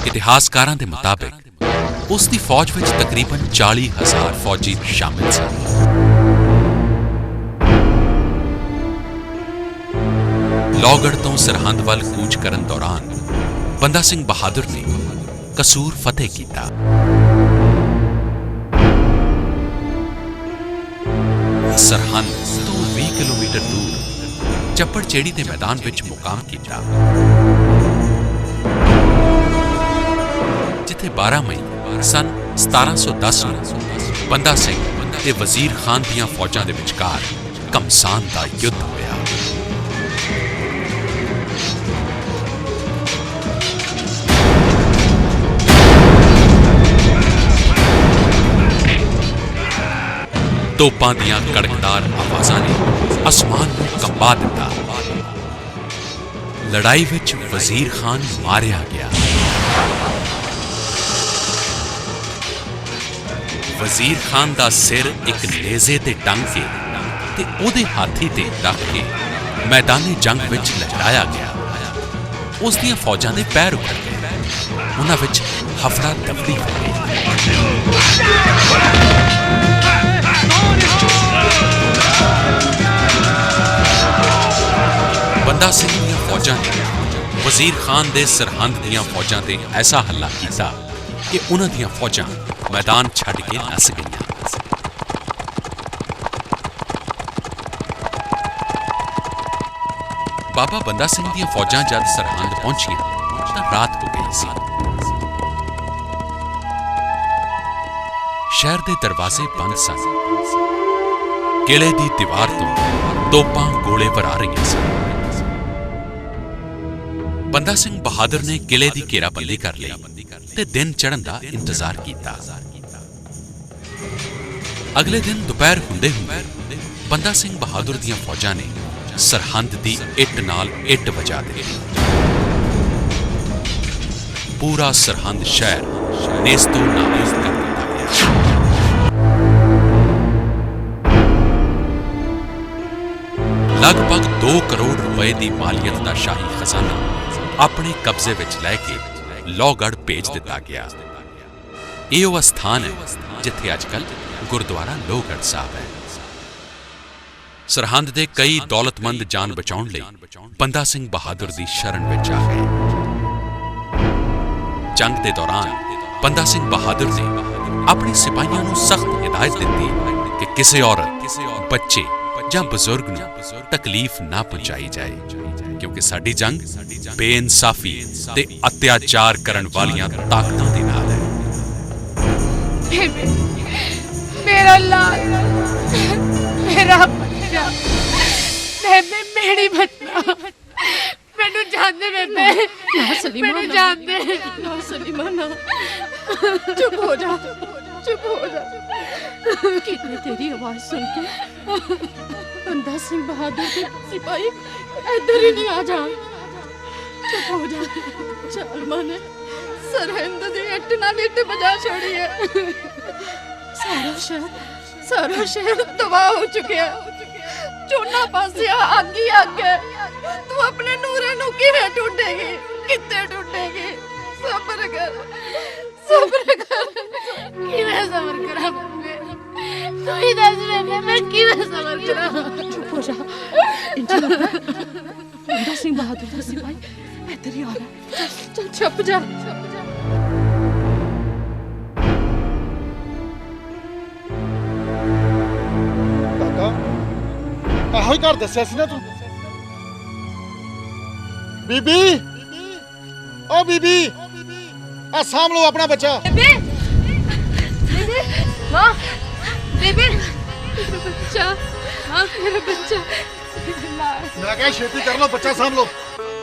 ਇਤਿਹਾਸਕਾਰਾਂ ਦੇ ਮੁਤਾਬਕ ਉਸ ਦੀ ਫੌਜ ਵਿੱਚ ਤਕਰੀਬਨ 40,000 ਫੌਜੀ ਸ਼ਾਮਿਲ ਸਨ। ਲੋਹਗੜ੍ਹ ਤੋਂ ਸਰਹੰਦ ਵੱਲ ਕੂਚ ਕਰਨ ਦੌਰਾਨ ਬੰਦਾ ਸਿੰਘ ਬਹਾਦਰ ਨੇ ਕਸੂਰ ਫਤਿਹ ਕੀਤਾ। ਸਰਹੰਦ ਤੋਂ 20 ਕਿਲੋਮੀਟਰ ਦੂਰ ਚੱਪੜਚੇੜੀ ਦੇ ਮੈਦਾਨ ਵਿੱਚ ਮੁਕਾਮ ਕੀਤਾ, ਜਿੱਥੇ 12 ਮਈ ਸਨ 1710 ਨੂੰ ਬੰਦਾ ਸਿੰਘ ਤੇ ਵਜ਼ੀਰ ਖਾਨ ਦੀਆਂ ਫੌਜਾਂ ਦੇ ਵਿਚਕਾਰ ਘਮਸਾਨ ਦਾ ਯੁੱਧ ਹੋਇਆ। ਤੋਪਾਂ ਦੀਆਂ ਕੜਕਦਾਰ ਆਵਾਜ਼ਾਂ ਨੇ ਅਸਮਾਨ ਨੂੰ ਕੰਬਾ ਦਿੱਤਾ। ਲੜਾਈ ਵਿੱਚ ਵਜ਼ੀਰ ਖਾਨ ਮਾਰਿਆ ਗਿਆ। ਵਜ਼ੀਰ ਖਾਨ ਦਾ ਸਿਰ ਇੱਕ ਨੇਜ਼ੇ ਤੇ ਟੰਗ ਕੇ ਤੇ ਉਹਦੇ ਹਾਥੀ ਤੇ ਰੱਖ ਕੇ ਮੈਦਾਨੀ ਜੰਗ ਵਿੱਚ ਲਹਿਰਾਇਆ ਗਿਆ। ਉਸ ਦੀਆਂ ਫੌਜਾਂ ਦੇ ਪੈਰ ਉੱਖੜ ਗਏ। ਉਹਨਾਂ ਵਿੱਚ ਹਫੜਾ ਦਫੜੀ ਹੋ ਗਈ। ਬੰਦਾ ਸਿੰਘ ਦੀਆਂ ਫੌਜਾਂ ਨੇ ਵਜ਼ੀਰ ਖਾਨ ਦੇ ਸਰਹੰਦ ਦੀਆਂ ਫੌਜਾਂ ਤੇ ਐਸਾ ਹਮਲਾ ਕੀਤਾ ਕਿ ਉਹਨਾਂ ਦੀਆਂ ਫੌਜਾਂ ਮੈਦਾਨ ਛੱਡ ਕੇ ਨੱਸ ਗਈਆਂ। ਬਾਬਾ ਬੰਦਾ ਸਿੰਘ ਦੀਆਂ ਫੌਜਾਂ ਜਦ ਸਰਹੰਦ ਪਹੁੰਚੀਆਂ ਤਾਂ ਰਾਤ ਹੋ ਗਈ ਸੀ। ਸ਼ਹਿਰ ਦੇ ਦਰਵਾਜ਼ੇ ਬੰਦ ਸਨ। ਕਿਲੇ ਦੀ ਦੀਵਾਰ ਤੋਂ ਤੋਪਾਂ ਗੋਲੇ ਵਰਾ ਰਹੀਆਂ ਸਨ। ਬੰਦਾ ਸਿੰਘ ਬਹਾਦਰ ਨੇ ਕਿਲੇ ਦੀ ਘੇਰਾਬੰਦੀ ਕਰ ਲਈ ਤੇ ਦਿਨ ਚੜ੍ਹਨ ਦਾ ਇੰਤਜ਼ਾਰ ਕੀਤਾ। ਅਗਲੇ ਦਿਨ ਦੁਪਹਿਰ ਹੁੰਦੇ ਹੁੰਦੇ ਬੰਦਾ ਸਿੰਘ ਬਹਾਦਰ ਦੀਆਂ ਫੌਜਾਂ ਨੇ ਸਰਹੰਦ ਦੀ ਇੱਟ ਨਾਲ ਇੱਟ ਵਜਾ ਦਿੱਤੀ। ਪੂਰਾ ਸਰਹੰਦ ਸ਼ਹਿਰ ਨੇਸਤੋ ਨਾਬੂਦ ਕਰ ਦਿੱਤਾ ਗਿਆ। ਲਗਭਗ 2 ਕਰੋੜ ਰੁਪਏ ਦੀ ਮਾਲੀਅਤ ਦਾ ਸ਼ਾਹੀ ਖਜ਼ਾਨਾ ਆਪਣੇ ਕਬਜ਼ੇ ਵਿੱਚ ਲੈ ਕੇ ਲੋਹਗੜ੍ਹ ਭੇਜ ਦਿੱਤਾ ਗਿਆ। ਇਹ ਉਹ ਸਥਾਨ ਹੈ ਜਿੱਥੇ ਅੱਜ-ਕੱਲ੍ਹ ਗੁਰਦੁਆਰਾ ਲੋਹਗੜ੍ਹ ਸਾਹਿਬ ਹੈ। ਸਰਹੰਦ ਦੇ ਕਈ ਦੌਲਤਮੰਦ ਜਾਨ ਬਚਾਉਣ ਲਈ ਬੰਦਾ ਸਿੰਘ ਬਹਾਦਰ ਦੀ ਸ਼ਰਨ ਵਿੱਚ ਆ ਗਏ। ਜੰਗ ਦੇ ਦੌਰਾਨ ਬੰਦਾ ਸਿੰਘ ਬਹਾਦਰ ਨੇ ਆਪਣੇ ਸਿਪਾਹੀਆਂ ਨੂੰ ਸਖਤ ਹਿਦਾਇਤ ਦਿੱਤੀ ਕਿ ਕਿਸੇ ਔਰਤ, ਬੱਚੇ ਜਾਂ ਬਜ਼ੁਰਗ ਨੂੰ ਤਕਲੀਫ ਨਾ ਪਹੁੰਚਾਈ ਜਾਏ, ਕਿਉਂਕਿ ਸਾਡੀ ਜੰਗ ਬੇਇਨਸਾਫੀ ਤੇ ਅਤਿਆਚਾਰ ਕਰਨ ਵਾਲੀਆਂ ਤਾਕਤਾਂ ਦੇ ਨਾਲ ਹੈ। मेरा लाल, मेरा बच्चा, बेबे मेरी बच्चा, मैनू जानदे बेबे, मैनू जानदे। ना सलीमा ना, चुप हो जा, चुप हो जा। कितने तेरी आवाज सुन के बंदा सिंह बहादुर के सिपाही इधर ही नहीं आ जा। चुप हो जा। चल माने सरहिंद दी इट नाल इट बजा छोड़ी है। सारा शहर तबाह हो चुका है। चोना पासिया अग ही अग है। तू अपने नूरे नू किवें ढूंढेगी, कित्ते ढूंढेगी? सब्र कर, सब्र कर। किवें सब्र करा मैं? तू ही दस बेबे, मैं किवें सब्र करा? चुप हो जा। बंदा सिंह बहादुर दा सिपाही इधर ही आ रहा। चल छुप जा। ਇਹੋ ਹੀ ਘਰ ਦੱਸਿਆ ਸੀ ਨਾ ਤੂੰ। ਬੀਬੀ, ਓ ਬੀਬੀ, ਆ ਸਾਂਭ ਲਓ ਆਪਣਾ ਬੱਚਾ। बेबे, बेबे, माँ, बेबे, मेरा बच्चा, हाँ मेरा बच्चा। ਮੈਂ ਕਿਹਾ ਛੇਤੀ ਕਰ ਲਓ, ਬੱਚਾ ਸਾਂਭ ਲਓ।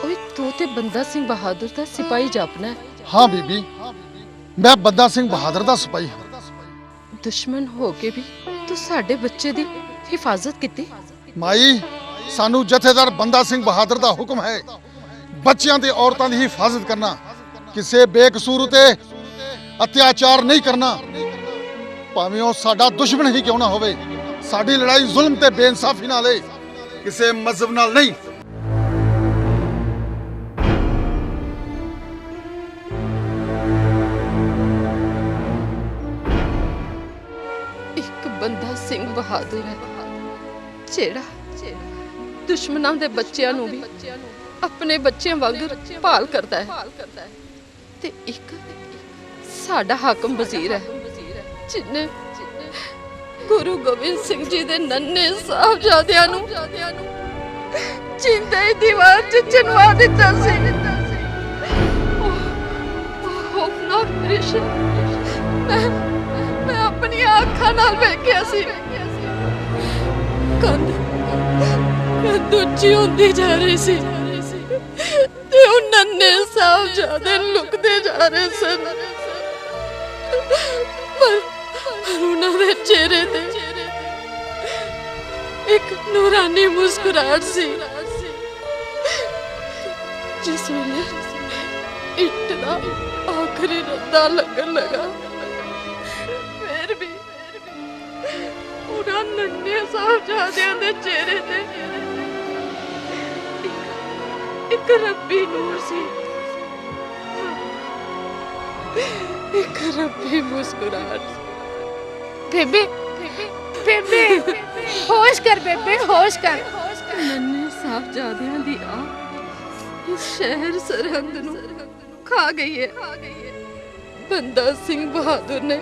ओए तू ते बंदा सिंह बहादुर दा सिपाही जापना है। ਹਾਂ ਬੀਬੀ, ਮੈਂ ਬੰਦਾ ਸਿੰਘ ਬਹਾਦਰ ਦਾ ਸਿਪਾਹੀ ਹਾਂ। दुश्मन हो के भी तू साडे बच्चे दी हिफाजत कीती। ਮਾਈ, ਸਾਨੂੰ ਜਥੇਦਾਰ ਬੰਦਾ ਸਿੰਘ ਬਹਾਦਰ ਦਾ ਹੁਕਮ ਹੈ ਬੱਚਿਆਂ ਤੇ ਔਰਤਾਂ ਦੀ ਹਿਫਾਜ਼ਤ ਕਰਨਾ, ਕਿਸੇ ਬੇਕਸੂਰ ਉਤੇ ਅਤਿਆਚਾਰ ਨਹੀਂ ਕਰਨਾ, ਭਾਵੇਂ ਉਹ ਸਾਡਾ ਦੁਸ਼ਮਣ ਹੀ ਕਿਉਂ ਨਾ ਹੋਵੇ। ਸਾਡੀ ਲੜਾਈ ਜ਼ੁਲਮ ਤੇ ਬੇਇਨਸਾਫੀ ਨਾਲ ਹੈ, ਕਿਸੇ ਮਜ਼ਹਬ ਨਾਲ ਨਹੀਂ। एक बंदा सिंह बहादुर है ਜਿਹੜਾ ਦੁਸ਼ਮਣਾਂ ਦੇ ਬੱਚਿਆਂ ਨੂੰ ਵੀ ਆਪਣੇ ਬੱਚਿਆਂ ਵਾਂਗ ਭਾਲ ਕਰਦਾ ਹੈ। ਤੇ ਇੱਕ ਸਾਡਾ ਹਾਕਮ ਵਜ਼ੀਰ ਹੈ ਜਿਨੇ ਗੁਰੂ ਗੋਬਿੰਦ ਸਿੰਘ ਜੀ ਦੇ ਨੰਨੇ ਸਾਹਿਬਜ਼ਾਦਿਆਂ ਨੂੰ ਜਿੰਦੇ ਹੀ ਦੀਵਾਰ 'ਚ ਚਿਣਵਾ ਦਿੱਤਾ ਸੀ। ਉਹ ਦ੍ਰਿਸ਼ ਮੈਂ ਆਪਣੀ ਅੱਖਾਂ ਨਾਲ ਵੇਖਿਆ ਸੀ। ਕੰਧ ਉੱਚੀ ਹੁੰਦੀ ਜਾ ਰਹੀ ਸੀ ਤੇ ਉਹ ਨੰਨੇ ਸਾਹਿਬਜ਼ਾਦੇ ਲੁਕਦੇ ਜਾ ਰਹੇ ਸਨ, ਪਰ ਉਹਨਾਂ ਦੇ ਚਿਹਰੇ ਤੇ ਇੱਕ ਨੂਰਾਨੀ ਮੁਸਕਰਾਹਟ ਸੀ। ਜਿਸ ਵੇਲੇ ਇੱਟ ਦਾ ਆਖਰੀ ਰੱਦਾ ਲੱਗਣ ਲਗਾ, ਫਿਰ ਵੀ ਉਹਨਾਂ ਨੰਨੇ ਸਾਹਿਬਜ਼ਾਦਿਆਂ ਦੇ ਚਿਹਰੇ ਤੇ ਇੱਕ ਰੱਬੀ ਨੂਰ ਸੀ, ਇੱਕ ਰੱਬੀ ਮੁਸਕਰਾਹਟ। ਬੇਬੇ, ਬੇਬੇ, ਹੋਸ਼ ਕਰ ਬੇਬੇ, ਹੋਸ਼ ਕਰ। ਨੰਨੇ ਸਾਹਿਬਜ਼ਾਦਿਆਂ ਦੀ ਆ ਇਸ ਸ਼ਹਿਰ ਸਰਹੰਦ ਨੂੰ ਖਾ ਗਈ ਹੈ। ਬੰਦਾ ਸਿੰਘ ਬਹਾਦਰ ਨੇ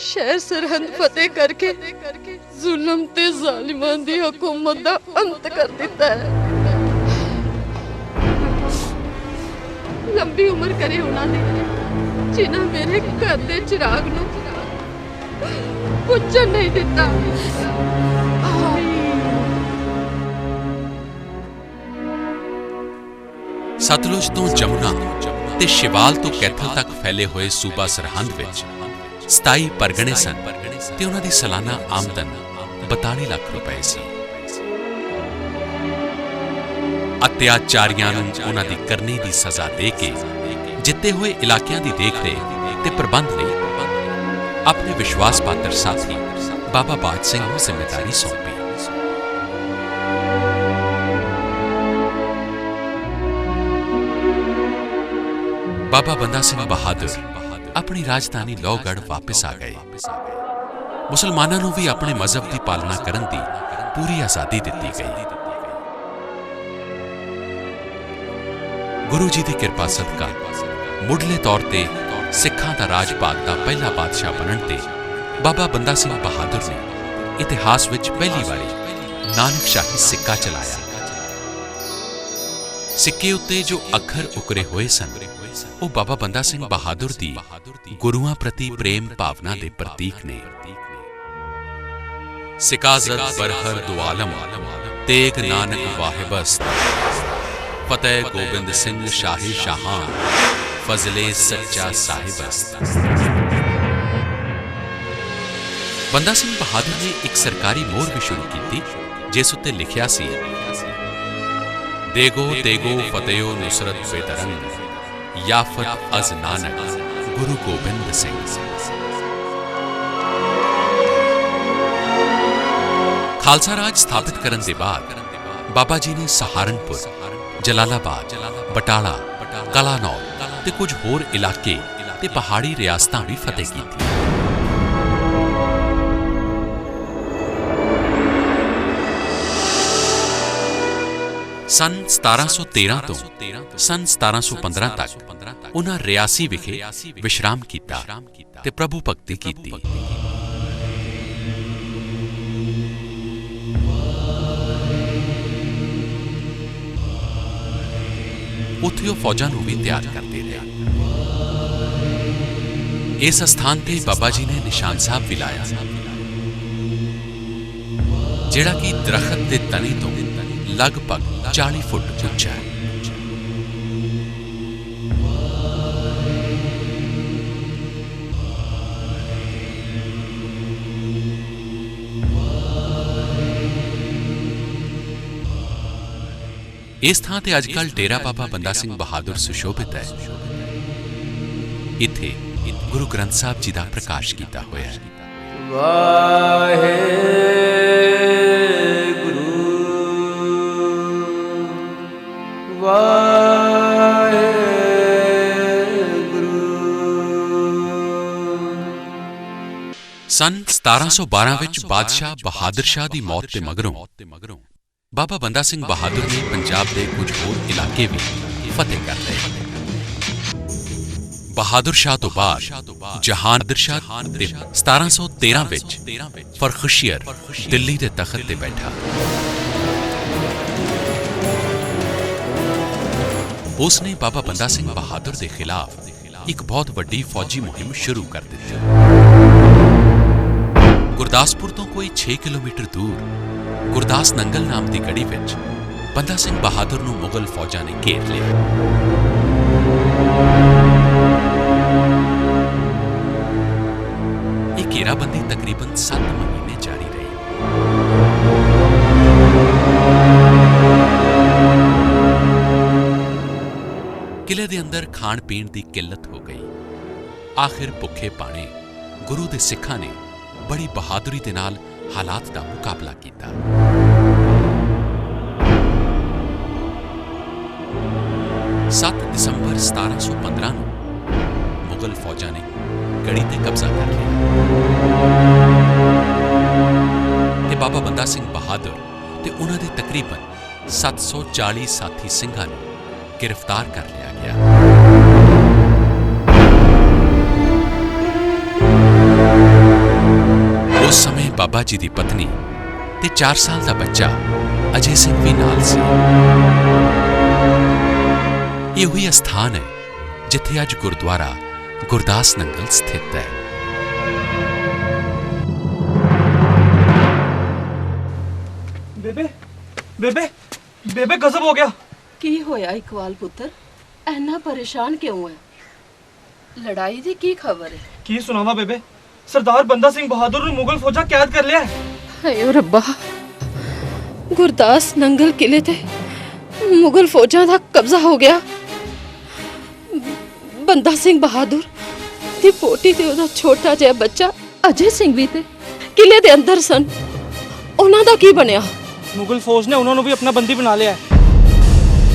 ਸ਼ਹਿਰ ਸਰਹੰਦ ਫਤਿਹ ਕਰਕੇ ਜ਼ੁਲਮ ਤੇ ਜ਼ਾਲਿਮਾਂ ਦੀ ਹਕੂਮਤ ਦਾ ਅੰਤ ਕਰ ਦਿੱਤਾ ਹੈ। ਲੰਬੀ ਉਮਰ ਕਰੇ ਉਹਨਾਂ ਨੇ ਜਿਨ੍ਹਾਂ ਮੇਰੇ ਘਰ ਦੇ ਚਿਰਾਗ ਨੂੰ ਬੁੱਝਣ ਨਹੀਂ ਦਿੱਤਾ। ਸਤਲੁਜ ਤੋਂ ਜਮੁਨਾ ਤੇ ਸ਼ਿਵਾਲ ਤੋਂ ਕੈਥਲ ਤੱਕ ਫੈਲੇ ਹੋਏ ਸੂਬਾ ਸਰਹੰਦ ਵਿੱਚ 27 ਪਰਗਣੇ ਸਨ ਤੇ ਉਹਨਾਂ ਦੀ ਸਾਲਾਨਾ ਆਮਦਨ 42 ਲੱਖ ਰੁਪਏ ਸੀ। ਅਤਿਆਚਾਰੀਆਂ ਨੂੰ ਉਹਨਾਂ ਦੀ ਕਰਨੀ ਦੀ ਸਜ਼ਾ ਦੇ ਕੇ ਜਿੱਤੇ ਹੋਏ ਇਲਾਕਿਆਂ ਦੀ ਦੇਖ-ਰੇਖ ਤੇ ਪ੍ਰਬੰਧ ਲਈ ਆਪਣੇ ਵਿਸ਼ਵਾਸ ਪਾਤਰ ਸਾਥੀ ਬਾਬਾ ਬਾਜ ਸਿੰਘ ਨੂੰ ਜ਼ਿੰਮੇਵਾਰੀ ਸੌਂਪੀ। ਬਾਬਾ ਬੰਦਾ ਸਿੰਘ ਬਹਾਦਰ ਆਪਣੀ ਰਾਜਧਾਨੀ ਲੋਹਗੜ੍ਹ ਵਾਪਸ ਆ ਗਏ। ਮੁਸਲਮਾਨਾਂ ਨੂੰ ਵੀ ਆਪਣੇ ਮਜ਼ਹਬ ਦੀ ਪਾਲਣਾ ਕਰਨ ਦੀ ਪੂਰੀ ਆਜ਼ਾਦੀ ਦਿੱਤੀ ਗਈ। ਗੁਰੂ ਜੀ ਦੀ ਕਿਰਪਾ ਸਦਕਾ ਮੁੱਢਲੇ ਤੌਰ ਤੇ ਸਿੱਖਾਂ ਦਾ ਰਾਜ ਭਾਗ ਦਾ ਪਹਿਲਾ ਬਾਦਸ਼ਾਹ ਬਣਨ ਤੇ ਬਾਬਾ ਬੰਦਾ ਸਿੰਘ ਬਹਾਦਰ ਨੇ ਇਤਿਹਾਸ ਵਿੱਚ ਪਹਿਲੀ ਵਾਰੀ ਨਾਨਕਸ਼ਾਹੀ ਸਿੱਕਾ ਚਲਾਇਆ। ਸਿੱਕੇ ਉੱਤੇ ਜੋ ਅੱਖਰ ਉਕਰੇ ਹੋਏ ਸਨ ਉਹ ਬਾਬਾ ਬੰਦਾ ਸਿੰਘ ਬਹਾਦਰ ਦੀ ਗੁਰੂਆਂ ਪ੍ਰਤੀ ਪ੍ਰੇਮ ਭਾਵਨਾ ਦੇ ਪ੍ਰਤੀਕ ਨੇ। ਸਿਕਾਜ਼ਤ ਬਰਹਰ ਦੋ ਆਲਮ ਤੇਗ ਨਾਨਕ ਵਾਹਿਬਸਤ ਫਤਿਹ ਗੋਬਿੰਦ ਸਿੰਘ ਸ਼ਾਹੀ ਸ਼ਾਹਾਂ ਫਜ਼ਲੇ ਸੱਚਾ ਸਾਹਿਬਸਤ। ਬੰਦਾ ਸਿੰਘ ਬਹਾਦਰ ਨੇ ਇੱਕ ਸਰਕਾਰੀ ਮੋਹਰ ਵੀ ਸ਼ੁਰੂ ਕੀਤੀ ਜਿਸ ਉੱਤੇ ਲਿਖਿਆ ਸੀ, ਦੇਗੋ ਤੇਗੋ ਫਤਿਹੋ ਨੁਸਰਤ ਬੇਦਰੰਗ ਯਾਫਤ ਅਜ਼ ਨਾਨਕ ਗੁਰੂ ਗੋਬਿੰਦ ਸਿੰਘ। ਖਾਲਸਾ ਰਾਜ ਸਥਾਪਿਤ ਕਰਨ ਦੇ ਬਾਅਦ ਬਾਬਾ ਜੀ ਨੇ ਸਹਾਰਨਪੁਰ, ਜਲਾਲਾਬਾਦ, ਬਟਾਲਾ, ਕਲਾਨੌਰ ਤੇ ਕੁਝ ਹੋਰ ਇਲਾਕੇ ਤੇ ਪਹਾੜੀ ਰਿਆਸਤਾਂ ਵੀ ਫਤਿਹ ਕੀਤੀਆਂ। ਸਨ 1713 ਤੋਂ ਸਨ 1715 ਤੱਕ ਉਹਨਾਂ ਰਿਆਸੀ ਵਿਖੇ ਵਿਸ਼ਰਾਮ ਕੀਤਾ ਤੇ ਪ੍ਰਭੂ ਭਗਤੀ ਕੀਤੀ। ਉੱਥੇ ਉਹ ਫੌਜਾਂ ਨੂੰ ਵੀ ਤਿਆਰ ਕਰਦੇ ਰਹੇ। ਇਸ ਸਥਾਨ ਤੇ ਬਾਬਾ ਜੀ ਨੇ ਨਿਸ਼ਾਨ ਸਾਹਿਬ ਵੀ ਲਾਇਆ, ਜਿਹੜਾ ਕਿ ਦਰਖਤ ਦੇ ਤਣੇ ਤੋਂ ਲਗਭਗ 40 ਫੁੱਟ ਉੱਚਾ ਹੈ। ਇਸ ਥਾਂ ਤੇ ਅੱਜਕੱਲ ਡੇਰਾ ਬਾਬਾ ਬੰਦਾ ਸਿੰਘ ਬਹਾਦਰ ਸੁਸ਼ੋਭਿਤ ਹੈ। ਇੱਥੇ ਗੁਰੂ ਗ੍ਰੰਥ ਸਾਹਿਬ ਜੀ ਦਾ ਪ੍ਰਕਾਸ਼ ਕੀਤਾ ਹੋਇਆ ਹੈ। ਸਨ 1712 ਵਿੱਚ ਬਾਦਸ਼ਾਹ ਬਹਾਦਰ ਸ਼ਾਹ ਦੀ ਮੌਤ ਦੇ ਮਗਰੋਂ ਬਾਬਾ ਬੰਦਾ ਸਿੰਘ ਬਹਾਦਰ ਨੇ ਪੰਜਾਬ ਦੇ ਕੁਝ ਹੋਰ ਇਲਾਕੇ ਵੀ ਫਤਿਹ ਕਰ ਲਏ। ਬਹਾਦਰ ਸ਼ਾਹ ਤੋਂ ਬਾਅਦ ਜਹਾਂਗੀਰ ਸ਼ਾਹ ਦੇ 1713 ਵਿੱਚ ਫਰਖੁਸ਼ੀਅਰ ਦਿੱਲੀ ਦੇ ਤਖਤ ਤੇ ਬੈਠਾ। ਉਸ ਨੇ ਬਾਬਾ ਬੰਦਾ ਸਿੰਘ ਬਹਾਦਰ ਦੇ ਖਿਲਾਫ ਇੱਕ ਬਹੁਤ ਵੱਡੀ ਫੌਜੀ ਮੁਹਿੰਮ ਸ਼ੁਰੂ ਕਰ ਦਿੱਤੀ। ਗੁਰਦਾਸਪੁਰ ਤੋਂ ਕੋਈ 6 ਕਿਲੋਮੀਟਰ ਦੂਰ ਗੁਰਦਾਸ ਨੰਗਲ ਨਾਮ ਦੀ ਗੜੀ ਵਿੱਚ ਬੰਦਾ ਸਿੰਘ ਬਹਾਦਰ ਨੂੰ ਮੁਗਲ ਫੌਜਾਂ ਨੇ ਘੇਰ ਲਿਆ। ਇਹ ਘੇਰਾਬੰਦੀ ਤਕਰੀਬਨ 7 ਮਹੀਨੇ ਜਾਰੀ ਰਹੀ। ਕਿਲੇ ਦੇ ਅੰਦਰ ਖਾਣ ਪੀਣ ਦੀ ਕਿੱਲਤ ਹੋ ਗਈ। ਆਖਿਰ ਭੁੱਖੇ ਪਾਣੇ ਗੁਰੂ ਦੇ ਸਿੱਖਾਂ ਨੇ ਬੜੀ ਬਹਾਦਰੀ ਦੇ ਨਾਲ ਹਾਲਾਤ ਦਾ ਮੁਕਾਬਲਾ ਕੀਤਾ। 7 ਦਸੰਬਰ 1715 ਨੂੰ ਮੁਗਲ ਫੌਜਾਂ ਨੇ ਗੜੀ ਤੇ ਕਬਜ਼ਾ ਕਰ ਲਿਆ ਤੇ ਬਾਬਾ ਬੰਦਾ ਸਿੰਘ ਬਹਾਦਰ ਤੇ ਉਹਨਾਂ ਦੇ ਤਕਰੀਬਨ 740 ਸਾਥੀ ਸਿੰਘਾਂ ਨੂੰ ਗ੍ਰਿਫਤਾਰ ਕਰ ਲਿਆ ਗਿਆ। ਉਸ ਸਮੇਂ ਬਾਬਾ ਜੀ ਦੀ ਪਤਨੀ ਤੇ 4 ਸਾਲ ਦਾ ਬੱਚਾ ਅਜੇ ਸਿੰਘ ਵੀ ਨਾਲ ਸੀ। ਇਹ ਉਹੀ ਅਸਥਾਨ ਹੈ ਜਿੱਥੇ ਅੱਜ ਗੁਰਦੁਆਰਾ ਗੁਰਦਾਸ ਨੰਗਲ ਸਥਿਤ ਹੈ। ਬੇਬੇ ਗਜ਼ਬ ਹੋ ਗਿਆ। ਕੀ ਹੋਇਆ ਇਕਬਾਲ ਪੁੱਤਰ, ਐਨਾ ਪਰੇਸ਼ਾਨ ਕਿਉਂ ਹੈ? ਲੜਾਈ ਦੀ ਕੀ ਖਬਰ ਹੈ? ਕੀ ਸੁਣਾਵਾ ਬੇਬੇ, ਸਰਦਾਰ ਬੰਦਾ ਸਿੰਘ ਬਹਾਦਰ ਨੂੰ ਮੁਗਲ ਫੌਜਾਂ ਕੈਦ ਕਰ ਲਿਆ ਹੈ। ਹਾਏ ਰੱਬਾ, ਗੁਰਦਾਸ ਨੰਗਲ ਕਿਲੇ ਤੇ ਮੁਗਲ ਫੌਜਾਂ ਦਾ ਕਬਜ਼ਾ ਹੋ ਗਿਆ। ਬੰਦਾ ਸਿੰਘ ਬਹਾਦਰ ਦੀ ਪੋਤੀ ਤੇ ਉਹਦਾ ਛੋਟਾ ਜਿਹਾ ਬੱਚਾ ਅਜੇ ਸਿੰਘ ਵੀ ਤੇ ਕਿਲੇ ਦੇ ਅੰਦਰ ਸਨ। ਉਹਨਾਂ ਦਾ ਕੀ ਬਣਿਆ? ਮੁਗਲ ਫੌਜ ਨੇ ਉਹਨਾਂ ਨੂੰ ਵੀ ਆਪਣਾ ਬੰਦੀ ਬਣਾ ਲਿਆ ਹੈ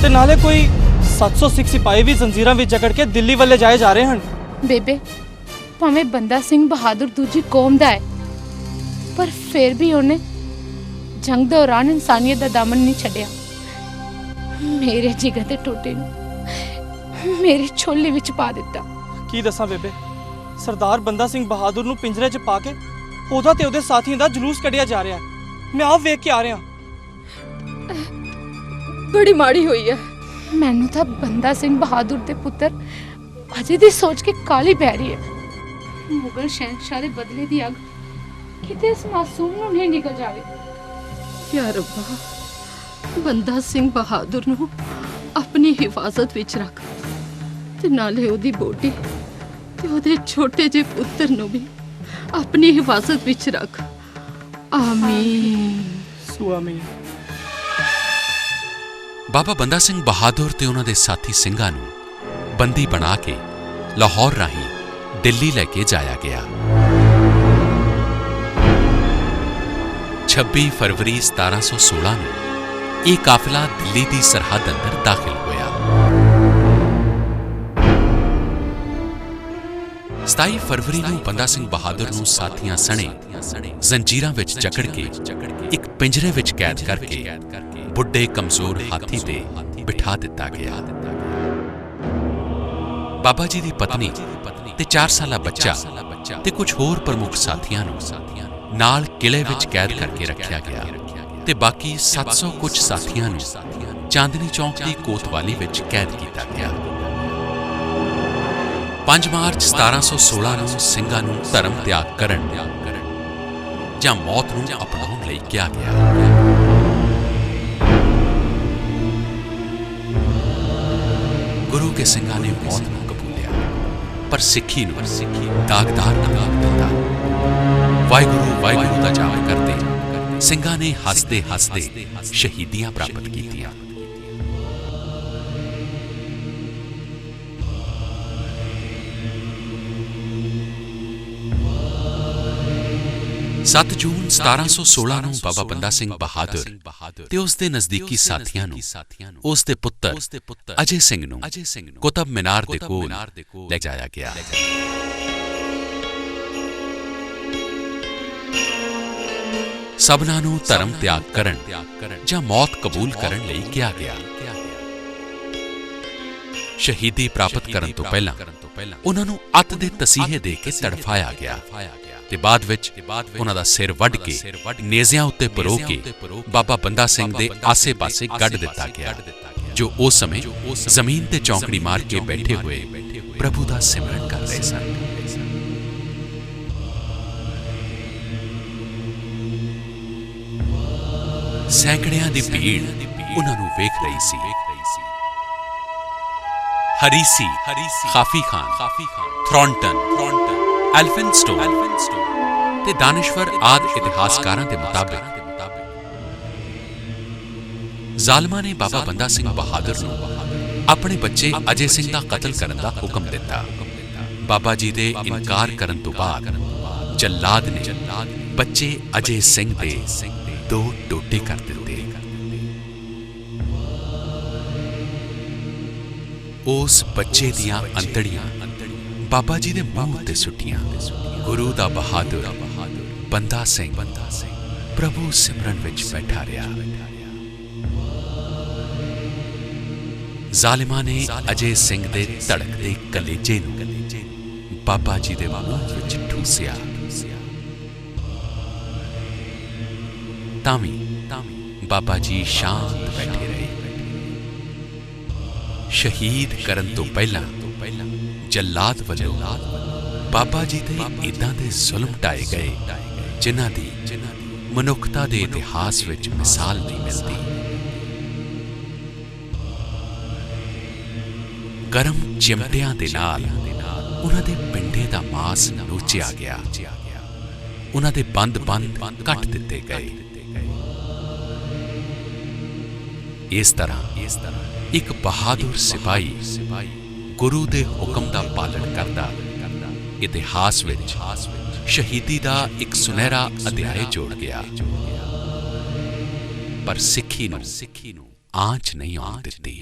ਤੇ ਨਾਲੇ ਕੋਈ 700 ਸਿੱਖ ਸਿਪਾਹੀ ਵੀ ਜ਼ੰਜੀਰਾਂ ਵਿੱਚ ਜਕੜ ਕੇ ਦਿੱਲੀ ਵੱਲੇ ਜਾਏ ਜਾ ਰਹੇ ਹਨ। ਬੇਬੇ, ਭਾਵੇਂ ਬੰਦਾ ਸਿੰਘ ਬਹਾਦਰ ਦੂਜੀ ਕੌਮ ਦਾ ਹੈ, ਪਰ ਫਿਰ ਵੀ ਉਹਨੇ ਜੰਗ ਦੌਰਾਨ ਇਨਸਾਨੀਅਤ ਦਾ ਦਾਮਨ ਨਹੀਂ ਛੱਡਿਆ। ਮੇਰੇ ਜਿਗਰ ਦੇ ਟੋਟੇ ਨੂੰ ਮੇਰੀ ਛੋਲੀ ਵਿੱਚ ਪਾ ਦਿੱਤਾ। ਕੀ ਦੱਸਾਂ ਬੇਬੇ, ਸਰਦਾਰ ਬੰਦਾ ਸਿੰਘ ਬਹਾਦਰ ਨੂੰ ਪਿੰਜਰੇ 'ਚ ਪਾ ਕੇ ਉਹਦਾ ਤੇ ਉਹਦੇ ਸਾਥੀਆਂ ਦਾ ਜਲੂਸ ਕੱਢਿਆ ਜਾ ਰਿਹਾ। ਮੈਂ ਆਪ ਵੇਖ ਕੇ ਆ ਰਿਹਾ। ਬੜੀ ਮਾੜੀ ਹੋਈ ਹੈ। ਮੈਨੂੰ ਤਾਂ ਬੰਦਾ ਸਿੰਘ ਬਹਾਦਰ ਦੇ ਪੁੱਤਰ ਅਜੇ ਦੀ ਸੋਚ ਕੇ ਕਾਲੀ ਪੈ ਰਹੀ ਹੈ। ਮੁਗਲ ਸ਼ਹਿਨशाह ਦੇ ਬਦਲੇ ਦੀ ਅੱਗ ਕਿਤੇ ਇਸ ਮਾਸੂਮ ਨੂੰ ਨਹੀਂ ਨਿਕਲ ਜਾਵੇ। ਯਾ ਰੱਬਾ, ਬੰਦਾ ਸਿੰਘ ਬਹਾਦਰ ਨੂੰ ਆਪਣੀ ਹਿਫਾਜ਼ਤ ਵਿੱਚ ਰੱਖ ਤੇ ਨਾਲੇ ਉਹਦੀ ਬੋਟੀ ਤੇ ਉਹਦੇ ਛੋਟੇ ਜਿਹੇ ਪੁੱਤਰ ਨੂੰ ਵੀ ਆਪਣੀ ਹਿਫਾਜ਼ਤ ਵਿੱਚ ਰੱਖ। ਆਮੀਨ। ਸੁਆਮੀ। ਬਾਬਾ ਬੰਦਾ ਸਿੰਘ ਬਹਾਦਰ ਤੇ ਉਹਨਾਂ ਦੇ ਸਾਥੀ ਸਿੰਘਾਂ ਨੂੰ ਬੰਦੀ ਬਣਾ ਕੇ ਲਾਹੌਰ ਰਾਹੀਂ ਦਿੱਲੀ ਲੈ ਕੇ ਜਾਇਆ ਗਿਆ। 26 ਫਰਵਰੀ 1716 ਨੂੰ ਇਹ ਕਾਫਲਾ ਦਿੱਲੀ ਦੀ ਸਰਹੱਦ ਅੰਦਰ ਦਾਖਲ ਹੋਇਆ। 27 ਫਰਵਰੀ ਨੂੰ ਬੰਦਾ ਸਿੰਘ ਬਹਾਦਰ ਨੂੰ ਸਾਥੀਆਂ ਸਣੇ ਜ਼ੰਜੀਰਾਂ ਵਿੱਚ ਜਕੜ ਕੇ ਇੱਕ ਪਿੰਜਰੇ ਵਿੱਚ ਕੈਦ ਕਰਕੇ ਬੁੱਢੇ ਕਮਜ਼ੋਰ ਹਾਥੀ ਤੇ ਬਿਠਾ ਦਿੱਤਾ ਗਿਆ। ਬਾਬਾ ਜੀ ਦੀ ਪਤਨੀ ਤੇ 4 ਸਾਲਾ ਬੱਚਾ ਤੇ ਕੁਝ ਹੋਰ ਪ੍ਰਮੁੱਖ ਸਾਥੀਆਂ ਨੂੰ ਨਾਲ ਕਿਲੇ ਵਿੱਚ ਕੈਦ ਕਰਕੇ ਰੱਖਿਆ ਗਿਆ ਤੇ ਬਾਕੀ 700 ਕੁਝ ਸਾਥੀਆਂ ਨੂੰ ਚਾਂਦਨੀ ਚੌਕ ਦੀ ਕੋਤਵਾਲੀ ਵਿੱਚ ਕੈਦ ਕੀਤਾ ਗਿਆ। 5 ਮਾਰਚ 1716 ਨੂੰ ਸਿੰਘਾਂ ਨੂੰ ਧਰਮ ਤਿਆਗ ਕਰਨ ਜਾਂ ਮੌਤ ਨੂੰ ਅਪਣਾਉਣ ਲਈ ਕਿਹਾ ਗਿਆ। ਗੁਰੂ ਕੇ ਸਿੰਘਾਂ ਨੇ ਮੌਤ ਨੂੰ ਕਬੂਲਿਆ, ਪਰ ਸਿੱਖੀ ਨੂੰ ਦਾਗਦਾਰ ਨਾ ਦਿੱਤਾ। ਵਾਹਿਗੁਰੂ ਵਾਹਿਗੁਰੂ ਦਾ ਜਾਪ ਕਰਦੇ ਸਿੰਘਾਂ ਨੇ ਹੱਸਦੇ ਹੱਸਦੇ ਸ਼ਹੀਦੀਆਂ ਪ੍ਰਾਪਤ ਕੀਤੀਆਂ। ਸੱਤ ਜੂਨ 1716 ਨੂੰ ਬਾਬਾ ਬੰਦਾ ਸਿੰਘ ਬਹਾਦਰ ਤੇ ਉਸ ਦੇ ਨਜ਼ਦੀਕੀ ਸਾਥੀਆਂ ਨੂੰ ਉਸ ਦੇ ਪੁੱਤਰ ਅਜੇ ਸਿੰਘ ਨੂੰ ਕੁਤਬ ਮੀਨਾਰ ਦੇ ਕੋਲ ਲੈ ਜਾਇਆ ਗਿਆ। ਸਭਨਾਂ ਨੂੰ ਧਰਮ ਤਿਆਗ ਕਰਨ ਜਾਂ ਮੌਤ ਕਬੂਲ ਕਰਨ ਲਈ ਕਿਹਾ ਗਿਆ। ਸ਼ਹੀਦੀ ਪ੍ਰਾਪਤ ਕਰਨ ਤੋਂ ਪਹਿਲਾਂ ਉਹਨਾਂ ਨੂੰ ਅੱਤ ਦੇ ਤਸੀਹੇ ਦੇ ਕੇ ਤੜਫਾਇਆ ਗਿਆ ਤੇ ਬਾਅਦ ਵਿੱਚ ਉਹਨਾਂ ਦਾ ਸਿਰ ਵੱਢ ਕੇ ਨੇਜ਼ਿਆਂ ਉੱਤੇ ਪਰੋ ਕੇ ਬਾਬਾ ਬੰਦਾ ਸਿੰਘ ਦੇ ਆਸੇ-ਪਾਸੇ ਗੱਡ ਦਿੱਤਾ ਗਿਆ, ਜੋ ਉਸ ਸਮੇਂ ਜ਼ਮੀਨ ਤੇ ਚੌਂਕੜੀ ਮਾਰ ਕੇ ਬੈਠੇ ਹੋਏ ਪ੍ਰਭੂ ਦਾ ਸਿਮਰਨ ਕਰ ਰਹੇ ਸਨ। ਸੈਂਕੜਿਆਂ ਦੀ ਭੀੜ ਉਹਨਾਂ ਨੂੰ ਵੇਖ ਰਹੀ ਸੀ। ਹਰੀਸੀ, ਖਾਫੀ ਖਾਨ, ਥ੍ਰੌਨਟਨ, ਐਲਫਿਨਸਟੋ ਤੇ ਦਾਨਿਸ਼ਵਰ ਆਦਿ ਇਤਿਹਾਸਕਾਰਾਂ ਦੇ ਮੁਤਾਬਿਕ ਜ਼ਾਲਮਾਂ ਨੇ ਬਾਬਾ ਬੰਦਾ ਸਿੰਘ ਬਹਾਦਰ ਨੂੰ ਆਪਣੇ ਬੱਚੇ ਅਜੇ ਸਿੰਘ ਦਾ ਕਤਲ ਕਰਨ ਦਾ ਹੁਕਮ ਦਿੱਤਾ। ਬਾਬਾ ਜੀ ਦੇ ਇਨਕਾਰ ਕਰਨ ਤੋਂ ਬਾਅਦ ਜੱਲਾਦ ਨੇ ਬੱਚੇ ਅਜੇ ਸਿੰਘ ਦੇ 2 ਟੋਟੇ ਕਰ ਦਿੱਤੇ। ਉਸ ਬੱਚੇ ਦੀਆਂ ਅੰਤੜੀਆਂ ਬਾਬਾ ਜੀ ਦੇ ਮੂੰਹ ਉੱਤੇ ਸੁੱਟੀਆਂ। ਗੁਰੂ ਦਾ ਬਹਾਦਰ ਬੰਦਾ ਸਿੰਘ ਪ੍ਰਭੂ ਸਿਮਰਨ ਵਿੱਚ ਬੈਠਾ ਰਿਹਾ। ਜ਼ਾਲਿਮਾਂ ਨੇ ਅਜੇ ਸਿੰਘ ਦੇ ਧੜਕਦੇ ਕਲੇਜੇ ਨੂੰ ਬਾਬਾ ਜੀ ਦੇ ਮੂੰਹ ਵਿੱਚ ਠੂਸਿਆ। ਤਾਂ ਵੀ ਬਾਬਾ ਜੀ ਸ਼ਾਂਤ ਬੈਠੇ ਰਹੇ। ਸ਼ਹੀਦ ਕਰਨ ਤੋਂ ਪਹਿਲਾਂ ਜੱਲਾਦ ਵੱਲੋਂ ਬਾਬਾ ਜੀ ਤੇ ਇਦਾਂ ਦੇ ਜ਼ੁਲਮ ਢਾਏ ਗਏ ਜਿਨ੍ਹਾਂ ਦੀ ਮਨੁੱਖਤਾ ਦੇ ਇਤਿਹਾਸ ਵਿੱਚ ਮਿਸਾਲ ਨਹੀਂ ਮਿਲਦੀ। ਗਰਮ ਚਿਮਟਿਆਂ ਦੇ ਨਾਲ ਉਹਨਾਂ ਦੇ ਪਿੰਡੇ ਦਾ ਮਾਸ ਨੋਚਿਆ ਗਿਆ। ਉਹਨਾਂ ਦੇ ਬੰਦ ਕੱਟ ਦਿੱਤੇ ਗਏ। ਇਸ ਤਰ੍ਹਾਂ ਇੱਕ ਬਹਾਦਰ ਸਿਪਾਹੀ ਗੁਰੂ ਦੇ ਹੁਕਮ ਦਾ ਪਾਲਣ ਕਰਦਾ ਇਤਿਹਾਸ ਵਿੱਚ ਸ਼ਹੀਦੀ ਦਾ ਇੱਕ ਸੁਨਹਿਰਾ ਅਧਿਆਇ ਜੋੜ ਗਿਆ। ਪਰ ਸਿੱਖੀ ਨੂੰ ਆਂਚ ਨਹੀਂ ਆਉਣ ਦਿੱਤੀ।